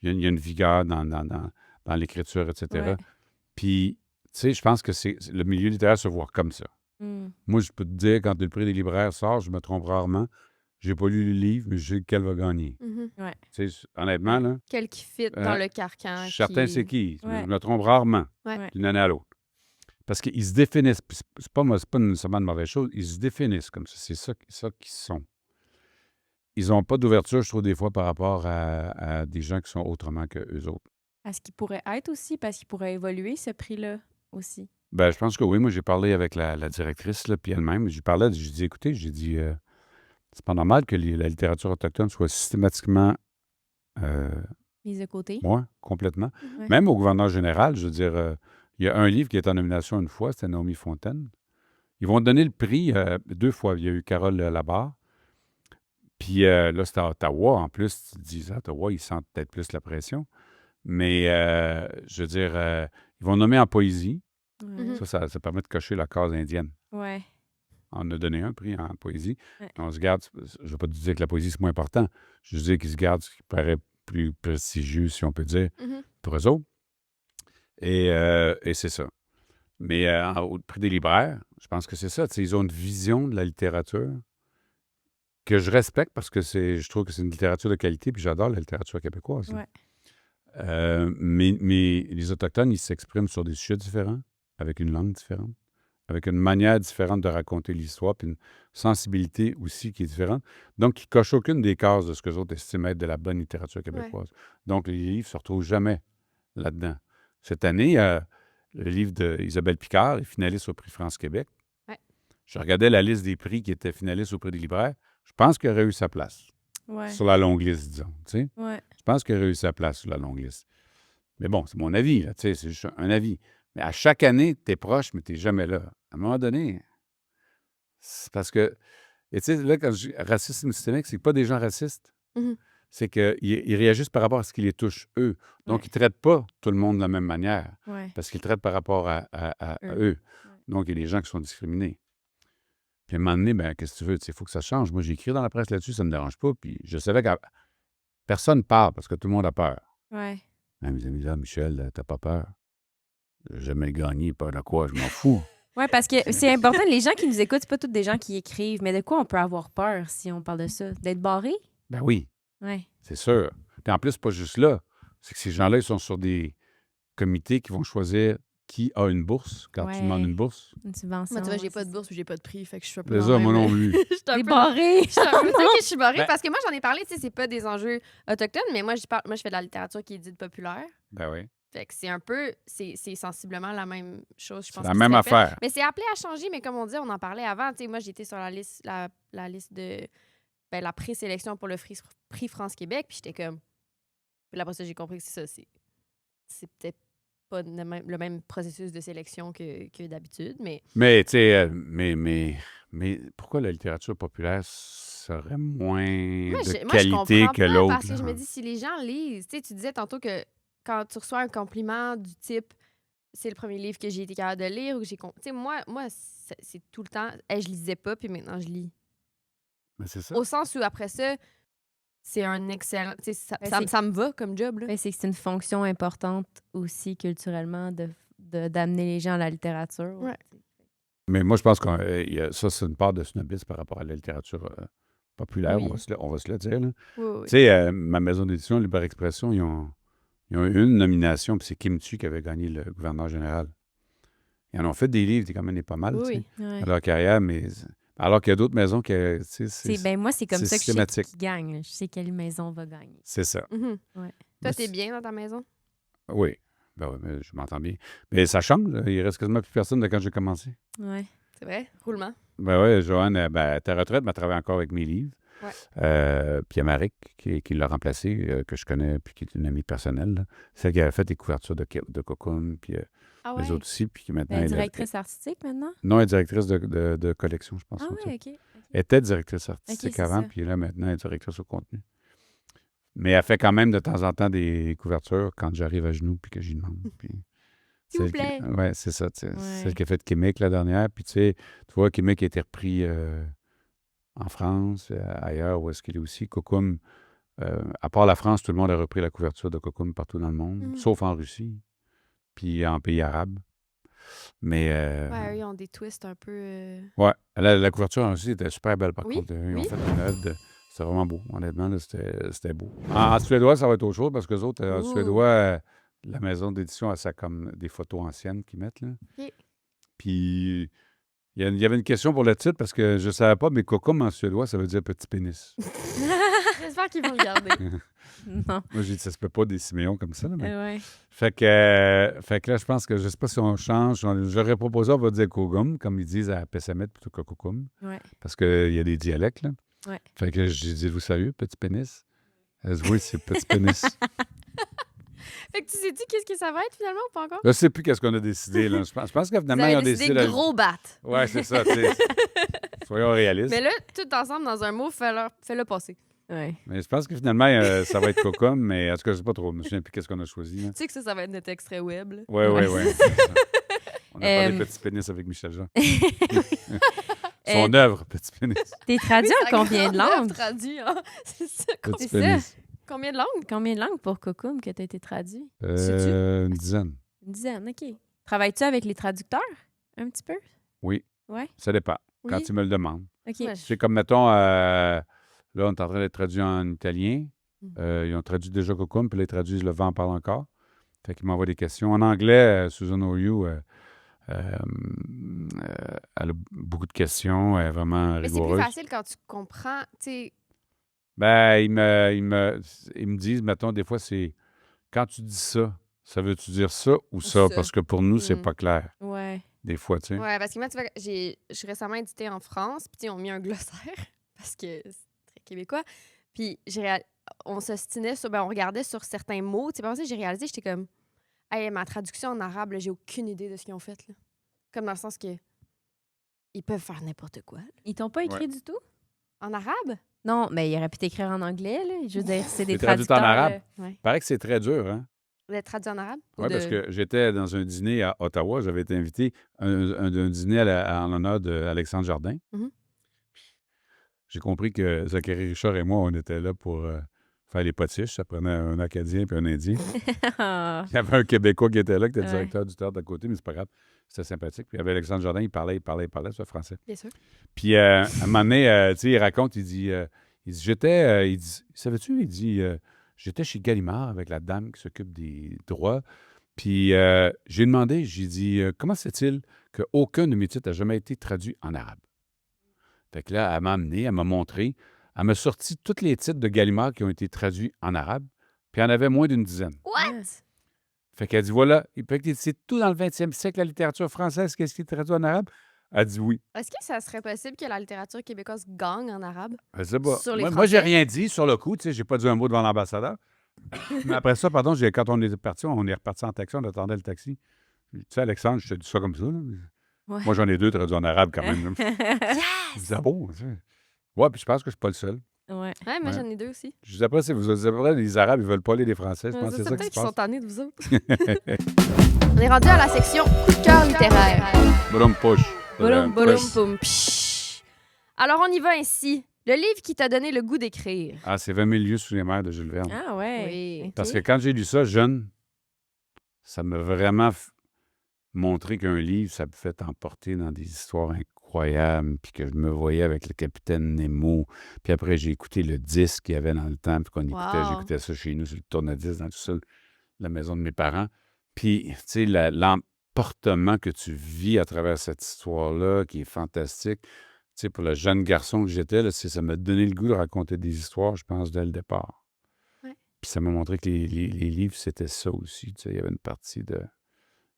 il y a une vigueur dans l'écriture, etc. Ouais. Puis, tu sais, je pense que le milieu littéraire se voit comme ça. Mm. Moi, je peux te dire, quand le prix des libraires sort, je me trompe rarement. J'ai pas lu le livre, mais je sais lequel va gagner. Mhm. Tu sais, honnêtement, là, Quel qui fit dans le carcan. je suis certain c'est qui. Ouais. Je me trompe rarement Ouais. d'une année à l'autre. Parce qu'ils se définissent. Puis c'est pas nécessairement une mauvaise chose. Ils se définissent comme ça. C'est ça qu'ils sont. ils n'ont pas d'ouverture, je trouve, des fois, par rapport à des gens qui sont autrement que eux autres. Est-ce qu'il pourrait être aussi, parce qu'il pourrait évoluer, ce prix-là aussi? Ben, je pense que oui. Moi, j'ai parlé avec la directrice, là, puis elle-même. J'ai parlé, j'ai dit, écoutez, c'est pas normal que la littérature autochtone soit systématiquement, euh, Mise de côté? ouais, complètement. Ouais. Même au gouverneur général, je veux dire, il y a un livre qui est en nomination une fois, c'était Naomi Fontaine. Ils vont donner le prix 2 fois. Il y a eu Carole Labarre. Puis là, c'était à Ottawa. En plus, ils disent à Ottawa, ils sentent peut-être plus la pression. Mais je veux dire, ils vont nommer en poésie. Ouais. Ça permet de cocher la case indienne. Ouais. On a donné un prix en poésie. Ouais. On se garde, je ne veux pas te dire que la poésie, c'est moins important. Je veux dire qu'ils se gardent ce qui paraît plus prestigieux, si on peut dire, pour eux autres. Et c'est ça. Mais au prix des libraires, je pense que c'est ça. Ils ont une vision de la littérature que je respecte parce que je trouve que c'est une littérature de qualité, puis j'adore la littérature québécoise. Ouais. Mais les Autochtones, ils s'expriment sur des sujets différents, avec une langue différente, avec une manière différente de raconter l'histoire, puis une sensibilité aussi qui est différente. Donc, ils ne cochent aucune des cases de ce que les autres estiment être de la bonne littérature québécoise. Donc, les livres ne se retrouvent jamais là-dedans. Cette année, le livre d'Isabelle Picard est finaliste au prix France-Québec. Ouais. Je regardais la liste des prix qui étaient finalistes au prix des libraires. Je pense qu'il aurait eu sa place Ouais. sur la longue liste, disons. Tu sais? Ouais. Je pense qu'il aurait eu sa place sur la longue liste. Mais bon, c'est mon avis, là, tu sais, c'est juste un avis. Mais à chaque année, tu es proche, mais tu n'es jamais là. À un moment donné, c'est parce que... Et tu sais, là, quand je dis racisme systémique, c'est pas des gens racistes. Mhm. C'est qu'ils réagissent par rapport à ce qui les touche, eux. Donc, Ouais. ils ne traitent pas tout le monde de la même manière Ouais. parce qu'ils traitent par rapport à eux. Donc, il y a des gens qui sont discriminés. Puis à un moment donné, ben, qu'est-ce que tu veux? Il faut que ça change. Moi, j'ai écrit dans la presse là-dessus, ça ne me dérange pas. Puis je savais que personne ne parle parce que tout le monde a peur. Ouais. Ah, mes amis, là, Michel, t'as pas peur? J'ai jamais gagné, peur de quoi? Je m'en fous. Ouais, parce que c'est important. Les gens qui nous écoutent, c'est pas tous des gens qui écrivent. Mais de quoi on peut avoir peur si on parle de ça? D'être barré? Ben oui, Ouais. c'est sûr. Puis en plus, c'est pas juste là. C'est que ces gens-là, ils sont sur des comités qui vont choisir qui a une bourse quand tu demandes Ouais. une bourse. Une subvention. Moi, tu vois, j'ai ouais, pas de c'est bourse ou j'ai pas de prix, fait que je suis un peu C'est dans ça, le moi même- non plus. Je suis un T'es peu barré! Je suis un peu que je suis barrée Ben- parce que moi, j'en ai parlé, tu sais, c'est pas des enjeux autochtones, mais moi, je fais de la littérature qui est dite populaire. Ben oui. Fait que c'est un peu, c'est sensiblement la même chose, je pense. C'est la qui se même répète. affaire. Mais c'est appelé à changer, mais comme on dit, on en parlait avant. Tu sais, moi, j'étais sur la liste, la liste de la présélection pour le prix France-Québec, puis j'étais comme. Puis après ça, j'ai compris que c'est ça. C'est peut-être pas le même processus de sélection que d'habitude, mais. Mais, tu sais, mais pourquoi la littérature populaire serait moins Moi, de je qualité comprends que pas l'autre? parce que je là? me dis, si les gens lisent, tu sais, tu disais tantôt que quand tu reçois un compliment du type c'est le premier livre que j'ai été capable de lire ou que j'ai. Tu sais, moi c'est tout le temps. Hey, je lisais pas, puis maintenant je lis. Mais c'est ça. Au sens où après ça, c'est un excellent. Tu sais, Ben, ça me va comme job, là. Ben, c'est que c'est une fonction importante aussi culturellement d'amener les gens à la littérature. Ouais. Mais moi, je pense que ça, c'est une part de snobisme par rapport à la littérature populaire, Oui. on va se le dire. Là. Oui. Tu sais, ma maison d'édition, Libre Expression, ils ont eu une nomination, puis c'est Kim Tu qui avait gagné le gouverneur général. Ils en ont fait des livres, quand même pas mal, tu sais, Ouais. à leur carrière, mais alors qu'il y a d'autres maisons qui, tu sais, Moi, c'est comme c'est ça que je sais systématique. qui gagne. là. Je sais quelle maison va gagner. c'est ça. Mhm. Ouais. Toi, Mais t'es bien dans ta maison? Oui. Ben oui, mais je m'entends bien. Mais ça change, là. Il reste quasiment plus personne de quand j'ai commencé. Ouais. C'est vrai? Roulement. Ben oui, Joanne, à ta retraite, elle travaille encore avec mes livres. Ouais. Puis il y a Marik qui l'a remplacé, que je connais, puis qui est une amie personnelle. Là. Celle qui avait fait des couvertures de Cocoon, puis Ah les ouais? autres aussi. Puis maintenant, Ben, elle est directrice artistique maintenant? non, elle est directrice de collection, je pense. Ah comme ça. oui, OK. Elle était directrice artistique c'est avant, ça. puis là, maintenant, elle est directrice au contenu. Mais elle fait quand même de temps en temps des couvertures quand j'arrive à genoux, puis que j'y demande. Puis S'il vous celle qui- plaît. ouais, c'est ça. Ouais. Celle qui a fait Québec la dernière. Puis tu vois, Québec a été repris en France, ailleurs, où est-ce qu'il est aussi. Cocoon, à part la France, tout le monde a repris la couverture de Cocoon partout dans le monde, Mhm. sauf en Russie, puis en pays arabes. Mais Ouais, eux, ils ont des twists un peu. ouais, la couverture en Russie était super belle, par Oui, contre. Ils ont oui. fait une œuvre c'était vraiment beau, honnêtement, là, c'était beau. En suédois, ça va être autre chose, parce que les autres, en Ouh. suédois, la maison d'édition a ça comme des photos anciennes qu'ils mettent, là. OK. Puis Il y avait une question pour le titre parce que je ne savais pas, mais Kokum en suédois, ça veut dire petit pénis. J'espère qu'ils vont le garder. Non. Moi, j'ai dit, ça se peut pas des Siméons comme ça. Là, mais... Ouais. fait que là, je pense que je ne sais pas si on change. J'aurais proposé, on va dire Kogum, comme ils disent à Pessamit plutôt que Kokum, Ouais. parce qu'il y a des dialectes. Là. Ouais. Fait que j'ai dit, vous sérieux, petit pénis? Elle dit, oui, c'est petit pénis. Fait que tu sais-tu qu'est-ce que ça va être finalement ou pas encore? Je ne sais plus qu'est-ce qu'on a décidé. Là. Je pense que Vous finalement, ils avez ont décidé décidé... gros bat. Ouais, c'est ça. tu sais. Soyons réalistes. Mais là, tout ensemble dans un mot, fais-le passer. Ouais. Mais je pense que finalement, ça va être Kokum, mais en tout cas, je ne sais pas trop. Je ne me souviens plus qu'est-ce qu'on a choisi. Là. Tu sais que ça va être notre extrait web. Là. Oui. Ouais. On a parlé petit pénis avec Michel Jean. Son Euh, œuvre, petit pénis. T'es traduit en combien de langues? Traduit, hein? C'est ça. Petit C'est pénis. Combien de langues? Combien de langues pour Kokum que t'as été traduit? Une dizaine. Une dizaine, OK. Travailles-tu avec les traducteurs un petit peu? Oui. Ouais. Ça dépend. Quand Oui. tu me le demandes. OK. Ouais, C'est comme, mettons, là, on est en train d'être traduit en italien. Ils ont traduit déjà Kokum, puis là, ils traduisent Le vent parle encore. Fait qu'ils m'envoient des questions. En anglais, Susan Oriou, elle a beaucoup de questions. Elle est vraiment Mais c'est plus rigoureuse. facile quand tu comprends, tu sais. Ben, ils me disent, mettons, des fois, c'est quand tu dis ça veut-tu dire ça ou ça? ça. Parce que pour nous, c'est Mm. pas clair. Ouais. Des fois, tu sais. Ouais, parce que moi, tu vois, je suis récemment édité en France, puis ils ont mis un glossaire, parce que c'est très québécois. Puis on s'ostinait sur, on regardait sur certains mots. Tu sais, par exemple, j'ai réalisé, j'étais comme, hey, ma traduction en arabe, là, j'ai aucune idée de ce qu'ils ont fait. Là. Comme dans le sens que ils peuvent faire n'importe quoi. Là. Ils t'ont pas écrit du tout? En arabe? Non, mais il aurait pu t'écrire en anglais, là. Je veux dire, c'est des C'est traduit en traducteurs. arabe. Ouais. Il paraît que c'est très dur, hein? Vous êtes traduit en arabe? Ou Oui, parce que j'étais dans un dîner à Ottawa. J'avais été invité à un dîner en l'honneur d'Alexandre Jardin. Mhm. J'ai compris que Zachary Richard et moi, on était là pour faire les potiches. Ça prenait un Acadien puis un Indien. Ah. Il y avait un Québécois qui était là, qui était le Ouais. directeur du théâtre à côté, mais c'est pas grave. C'était sympathique. Puis il y avait Alexandre Jardin, il parlait sur le français. Bien sûr. Puis à un moment donné, tu sais, il raconte, il dit, savais-tu, il dit, j'étais chez Gallimard avec la dame qui s'occupe des droits. Puis j'ai demandé, j'ai dit, comment se fait-il qu'aucun de mes titres n'a jamais été traduit en arabe? Fait que là, elle m'a amené, elle m'a montré, elle m'a sorti tous les titres de Gallimard qui ont été traduits en arabe, puis il y en avait moins d'une dizaine. What? Fait qu'elle dit, voilà, c'est tout dans le 20e siècle, la littérature française, qu'est-ce qui est traduit en arabe? Elle dit oui. Est-ce que ça serait possible que la littérature québécoise gagne en arabe? Je sais pas. Sur les Moi, j'ai Français? rien dit sur le coup, tu sais, j'ai pas dit un mot devant l'ambassadeur. Mais après ça, pardon, quand on est reparti en taxi, on attendait le taxi. Tu sais, Alexandre, je te dis ça comme ça. Là. Ouais. Moi, j'en ai deux traduits en arabe quand même. là. Yes! Je dis, ah bon? Tu sais. Ouais, puis je pense que je suis pas le seul. Ouais. Ouais, moi Ouais. j'en ai deux aussi. Je dis après, les Arabes, ils veulent pas lire les Français. Je pense que c'est ça qui peut-être se qu'ils sont passe. tannés de vous autres. On est rendu à la section coup de cœur littéraire. Boum, push. Boum, Boum, boum, psh. Alors on y va ainsi. Le livre qui t'a donné le goût d'écrire. Ah, c'est 20 000 lieues sous les mers de Jules Verne. Ah ouais. Oui. OK. Parce que quand j'ai lu ça jeune, ça m'a vraiment montré qu'un livre, ça pouvait t'emporter dans des histoires incroyables, puis que je me voyais avec le capitaine Nemo. Puis après, j'ai écouté le disque qu'il y avait dans le temps, puis qu'on écoutait, Wow. j'écoutais ça chez nous sur le tourne-disque, dans tout ça, la maison de mes parents. Puis, tu sais, l'emportement que tu vis à travers cette histoire-là, qui est fantastique. Tu sais, pour le jeune garçon que j'étais, là, ça m'a donné le goût de raconter des histoires, je pense, dès le départ. Ouais. Puis ça m'a montré que les livres, c'était ça aussi. Tu sais, il y avait une partie de...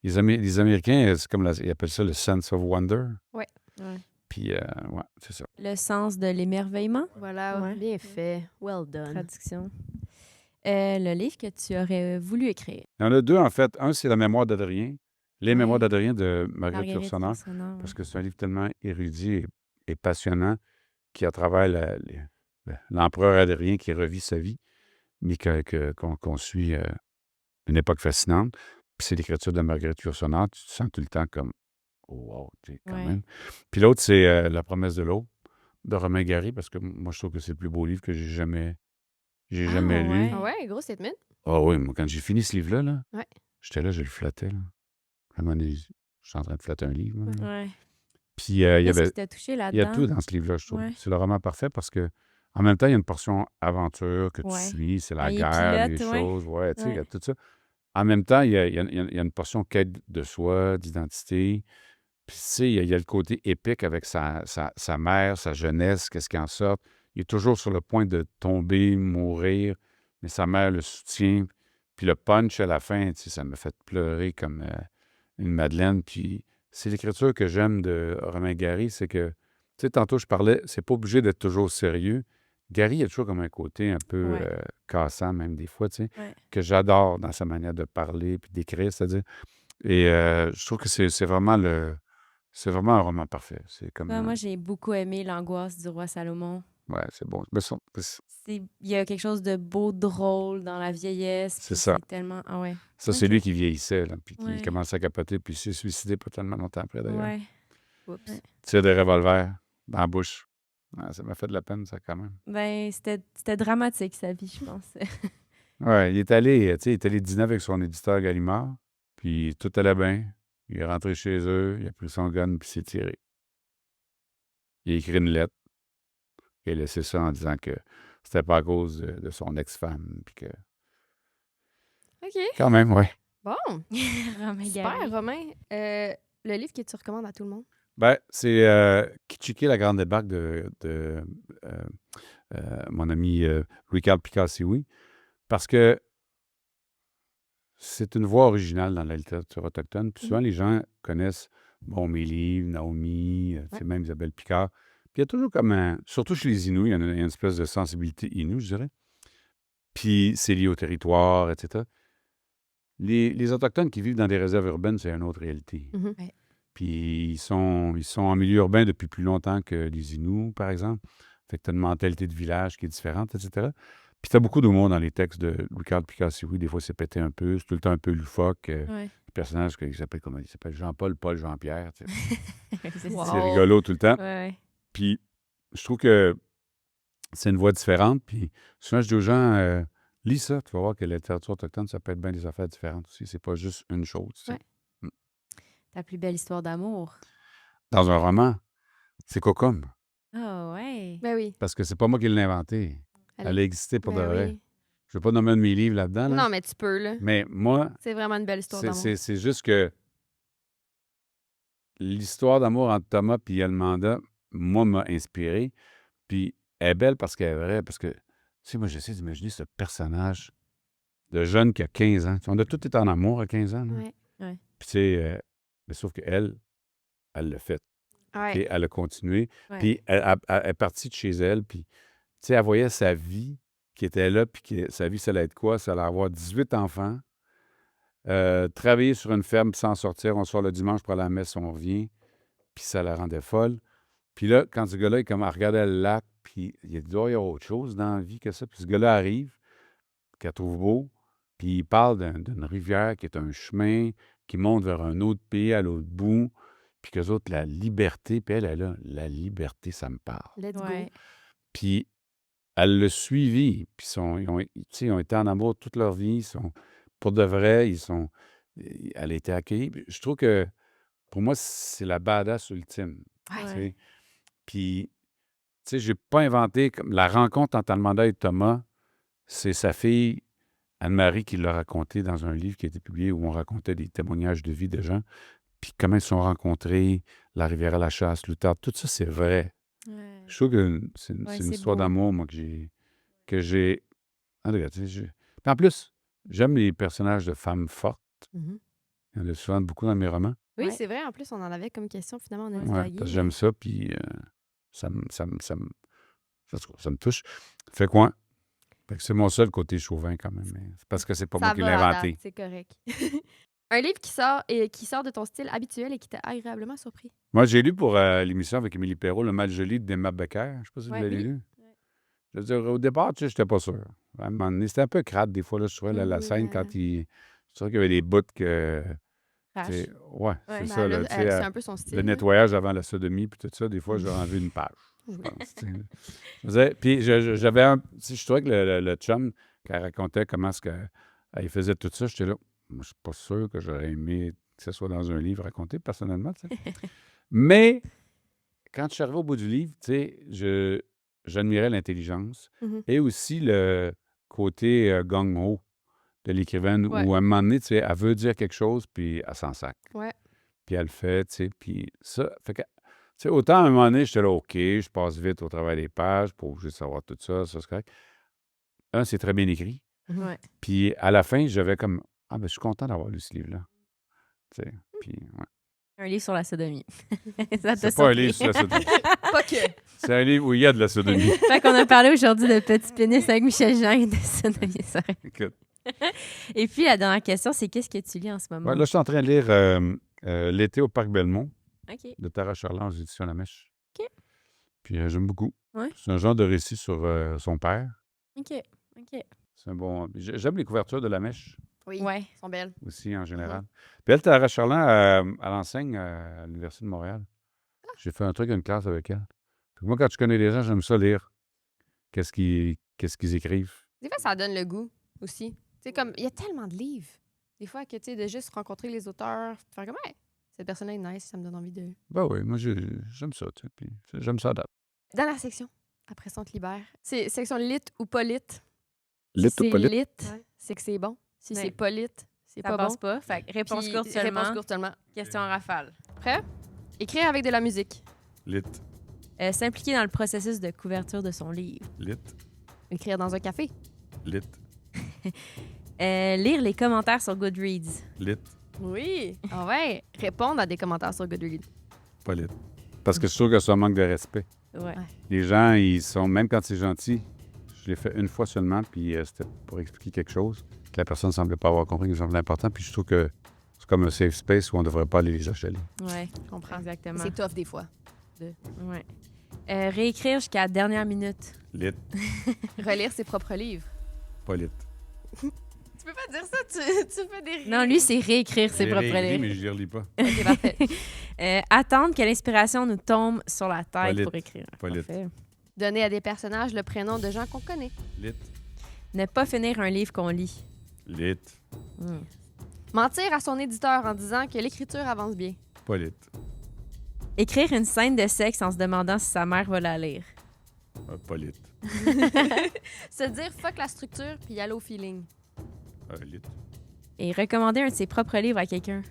Les Américains, c'est comme ils appellent ça le sense of wonder. Ouais. Ouais. Puis, ouais, c'est ça. Le sens de l'émerveillement, Voilà, Ouais. bien fait. Well done. traduction. Le livre que tu aurais voulu écrire. Il y en a deux, en fait. Un, c'est La mémoire d'Adrien. Les Ouais. mémoires d'Adrien de Marguerite Marguerite Yourcenar. Yourcenar, ouais. Parce que c'est un livre tellement érudit et passionnant qui, à travers l'empereur Adrien qui revit sa vie, mais qu'on suit une époque fascinante. Puis c'est l'écriture de Marguerite Yourcenar. Tu te sens tout le temps comme « Oh, wow, tu sais, quand Ouais. même. » Puis l'autre, c'est La promesse de l'eau de Romain Gary, parce que moi, je trouve que c'est le plus beau livre que j'ai jamais lu. ouais. Ah ouais, gros statement. Ah oui, moi, quand j'ai fini ce livre-là, là, Ouais. j'étais là, je le flattais. Là. À un moment donné, je suis en train de flatter un livre. là. Ouais. Puis il y Qu'est-ce avait... qui t'a touché Il y a là-dedans? tout dans ce livre-là, je trouve. Ouais. C'est le roman parfait parce que en même temps, il y a une portion aventure que tu Ouais. suis, c'est la Ah, il guerre, les pilote, ouais. choses, ouais, tu sais, il y a Ouais. tout ça. En même temps, il y a une portion quête de soi, d'identité. Puis, tu sais, il y a le côté épique avec sa mère, sa jeunesse, qu'est-ce qui en sort. Il est toujours sur le point de tomber, mourir, mais sa mère le soutient. Puis le punch à la fin, tu sais, ça me fait pleurer comme une madeleine. Puis c'est l'écriture que j'aime de Romain Gary, c'est que, tu sais, tantôt je parlais, c'est pas obligé d'être toujours sérieux. Gary, il a toujours comme un côté un peu Ouais. cassant, même des fois, tu sais, Ouais. que j'adore dans sa manière de parler puis d'écrire, c'est-à-dire. Et je trouve que c'est vraiment c'est vraiment un roman parfait. C'est comme. Moi, j'ai beaucoup aimé L'angoisse du roi Salomon. Ouais, c'est bon. Mais Il y a quelque chose de beau, drôle dans la vieillesse. c'est Puis ça. c'est tellement. Ah ouais. Ça, c'est Ok. lui qui vieillissait, là, puis qui Ouais. commençait à capoter, puis il s'est suicidé pas tellement longtemps après, d'ailleurs. Ouais. Oups. Ouais. Tire des revolvers dans la bouche. Ouais, ça m'a fait de la peine, ça, quand même. Ben, c'était dramatique, sa vie, je pense. Ouais, il est allé, tu sais, il est allé dîner avec son éditeur Gallimard, puis tout allait bien. Il est rentré chez eux, il a pris son gun, puis s'est tiré. Il a écrit une lettre, il a laissé ça en disant que c'était pas à cause de son ex-femme, puis que... OK. Quand même, ouais. Bon. Romain Super, Gary. Romain. Le livre que tu recommandes à tout le monde? Ben, c'est Kichiki, la grande débarque de mon ami Ricard Picassiwi, parce que c'est une voix originale dans la littérature autochtone. Puis souvent, les gens connaissent, bon, mes livres, Naomi, tu sais, Ouais. même Isabelle Picard. Puis il y a toujours comme surtout chez les Inuits, il y a une espèce de sensibilité Inuit, je dirais. Puis c'est lié au territoire, etc. Les Autochtones qui vivent dans des réserves urbaines, c'est une autre réalité. Mhm. Ouais. Puis ils sont en milieu urbain depuis plus longtemps que les Inuits, par exemple. Fait que tu as une mentalité de village qui est différente, etc. Puis tu as beaucoup d'humour dans les textes de Ricard Picassiwi. Des fois, c'est pété un peu, c'est tout le temps un peu loufoque. Ouais. Le personnage, il s'appelle comment? Il s'appelle Jean-Paul, Paul, Jean-Pierre. Tu sais. C'est Wow. ça. C'est rigolo tout le temps. Ouais, ouais. Puis je trouve que c'est une voix différente. Puis souvent, je dis aux gens, lis ça, tu vas voir que la littérature autochtone, ça peut être bien des affaires différentes aussi. C'est pas juste une chose. Tu sais. Ouais. Ta plus belle histoire d'amour. Dans un roman, c'est Cocum. Ah ouais. Ben oui. Parce que c'est pas moi qui l'ai inventé. Elle a existé pour de Ben vrai. oui. Je ne vais pas nommer un de mes livres là-dedans. Là. Non, mais tu peux, là. Mais moi, C'est vraiment une belle histoire d'amour. c'est juste que l'histoire d'amour entre Thomas et Yalmanda, moi, m'a inspiré. Puis elle est belle parce qu'elle est vraie. Parce que, tu sais, moi, j'essaie d'imaginer ce personnage de jeune qui a 15 ans. Tu sais, on a tous été en amour à 15 ans. Là. Ouais. Puis, tu sais, mais sauf qu'elle, elle l'a fait. Ouais. Puis elle a continué. Ouais. Puis elle est partie de chez elle. Puis, tu sais, elle voyait sa vie qui était là. Puis sa vie, ça allait être quoi? Ça allait avoir 18 enfants. Travailler sur une ferme sans sortir. On sort le dimanche pour aller à la messe, on revient. Puis ça la rendait folle. Puis là, quand ce gars-là, il comme à regarder le lac, puis il a dit, oh, il y a autre chose dans la vie que ça. Puis ce gars-là arrive, qu'elle trouve beau, puis il parle d'une rivière qui est un chemin qui monte vers un autre pays à l'autre bout, puis qu'eux autres, la liberté, puis elle est là, la liberté, ça me parle. Let's go. Ouais. Puis elle l'a suivi, puis ils ont été en amour toute leur vie, ils sont, pour de vrai, elle a été accueillie. Puis je trouve que, pour moi, c'est la badass ultime. Ouais. tu Ouais. sais. Puis, tu sais, j'ai pas inventé, comme la rencontre entre Almanda et Thomas, c'est sa fille, Anne-Marie, qui l'a raconté dans un livre qui a été publié où on racontait des témoignages de vie de gens, puis comment ils se sont rencontrés, la rivière à la chasse, Loutarde, tout ça, c'est vrai. Ouais. Je trouve que c'est Ouais, une c'est histoire beau. d'amour, moi, que j'ai... En tout cas, tu sais, puis en plus, j'aime les personnages de femmes fortes. Mhm. Il y en a souvent beaucoup dans mes romans. Oui, Ouais. c'est vrai. En plus, on en avait comme question. Finalement, on a Ouais. Ouais, divagué. parce que j'aime ça, puis ça me touche. Fait quoi? Fait que c'est mon seul côté chauvin, quand même. Mais c'est parce que c'est pas Ça moi qui l'ai va à inventé. date, c'est correct. Un livre qui sort de ton style habituel et qui t'a agréablement surpris. Moi, j'ai lu pour l'émission avec Émilie Perrault, Le mal joli d'Emma Becker. Je sais pas si vous Ouais, l'avez oui. lu. Je veux dire, au départ, tu sais, j'étais pas sûr. À un moment donné, c'était un peu crade, des fois, là, je trouvais, la Oui, scène, quand il... Je trouvais qu'il y avait des bouts que... tu Crash. sais, ouais, c'est Ouais. ça, Ben, là, là, tu sais, c'est un peu son style. le là. nettoyage avant la sodomie, puis tout ça, des fois, j'ai enlevé une page. Je Oui. pense, tu sais. Je faisais- Puis j'avais un... tu sais, je trouvais que le chum, quand racontait comment est-ce qu'il faisait tout ça, j'étais là, moi, je suis pas sûr que j'aurais aimé que ce soit dans un livre raconté, personnellement, tu sais. Mais, quand je suis arrivé au bout du livre, tu sais, j'admirais l'intelligence Mhm. et aussi le côté gung-ho de l'écrivaine Ouais. où, à un moment donné, tu sais, elle veut dire quelque chose, puis elle s'en sac. Ouais. puis elle le fait, tu sais. Puis ça, fait que, tu sais, autant à un moment donné, j'étais là, OK, je passe vite au travail des pages, pas obligé de savoir tout ça, c'est correct. C'est très bien écrit. Ouais. Puis à la fin, j'avais comme, ben, je suis content d'avoir lu ce livre-là. Tu sais, puis, ouais. Un livre sur la sodomie. Ça t'a C'est pas un surpris. livre sur la sodomie. Pas que. C'est un livre où il y a de la sodomie. Fait qu'on a parlé aujourd'hui de petit pénis avec Michel Jean et de sodomie. C'est vrai. Écoute. Et puis, la dernière question, c'est qu'est-ce que tu lis en ce moment? Ouais, là, je suis en train de lire L'été au Parc Belmont OK. de Tara Charland aux éditions La Mèche. OK. Puis j'aime beaucoup. Ouais. C'est un genre de récit sur son père. OK. OK. C'est un bon. J'aime les couvertures de La Mèche Oui, Ouais. elles sont belles. aussi, en général. Puis elle, Tara Charland, elle enseigne à l'Université de Montréal. J'ai fait un truc, une classe avec elle. Fait que moi, quand je connais des gens, j'aime ça lire. Qu'est-ce qu'ils écrivent. Des fois, ça donne le goût aussi. Tu sais, comme, il y a tellement de livres. Des fois, que, tu sais, de juste rencontrer les auteurs, faire comme, hey, cette personne est nice, ça me donne envie de. Ben oui, moi, j'aime ça, tu sais. Puis j'aime ça date. Dans la section, après ça, on te libère. C'est section lit ou pas lit. Lit Si ou pas lit? lit, c'est que c'est bon. Si Ouais. c'est pas lit, c'est Ça pas passe bon. pas. Fait que réponse Puis, courte seulement. Réponse courte seulement. Question en rafale. Prêt? Écrire avec de la musique. Lit. S'impliquer dans le processus de couverture de son livre. Lit. Écrire dans un café. Lit. Lire les commentaires sur Goodreads. Lit. Oui. Ah ouais. Répondre à des commentaires sur Goodreads. Pas lit. Parce que je trouve que c'est un manque de respect. Ouais. Les gens, ils sont, même quand c'est gentil, je l'ai fait une fois seulement, puis c'était pour expliquer quelque chose que la personne ne semblait pas avoir compris que c'était important, puis je trouve que c'est comme un safe space où on ne devrait pas aller les acheter. Ouais. Je comprends. Exactement. C'est tough des fois. Ouais. Réécrire jusqu'à la dernière minute. Lit. Relire ses propres livres. Pas lit. Tu peux pas dire ça, tu fais des Non, lui, c'est réécrire ses J'ai propres réécrit, livres. mais je les relis pas. Ok, parfait. Attendre que l'inspiration nous tombe sur la tête Pas lit. pour écrire. Pas lit. Parfait. Donner à des personnages le prénom de gens qu'on connaît. Lit. Ne pas finir un livre qu'on lit. Lit. Mentir à son éditeur en disant que l'écriture avance bien. Pas lit. Écrire une scène de sexe en se demandant si sa mère va la lire. Pas lit. Se dire fuck la structure puis y aller au feeling. Lit. Et recommander un de ses propres livres à quelqu'un.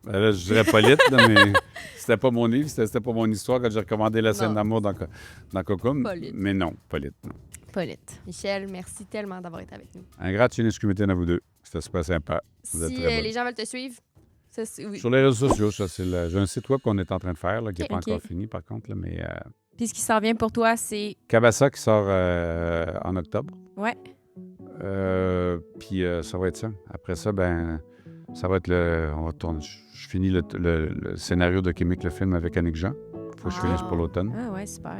Ben là, je dirais pas lit, là, mais c'était pas mon livre, c'était pas mon histoire quand j'ai recommandé la scène Non. d'amour dans Cocum. Pas lit. Mais non, pas lit. Non. Paulette. Michel, merci tellement d'avoir été avec nous. Un grand chineskumutin à vous deux. C'était super sympa. Vous êtes Si très bonnes. les gens veulent te suivre, ça, oui. Sur les réseaux sociaux, ça, j'ai un site web qu'on est en train de faire, là, qui n'est pas Ok. encore fini, par contre, là, mais Puis ce qui s'en vient pour toi, c'est. Cabassa qui sort en octobre. Ouais. Puis ça va être ça. Après ça, ben, ça va être on va tourner. Je finis le scénario de Québec, le film avec Annick Jean. Faut que je finisse pour l'automne. Ah ouais, super.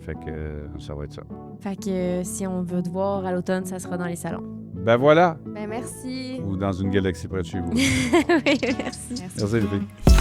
Fait que ça va être ça. Fait que si on veut te voir à l'automne, ça sera dans les salons. Ben voilà! Ben merci. Ou dans une galaxie près de chez vous. Oui, merci. Merci. Merci les filles.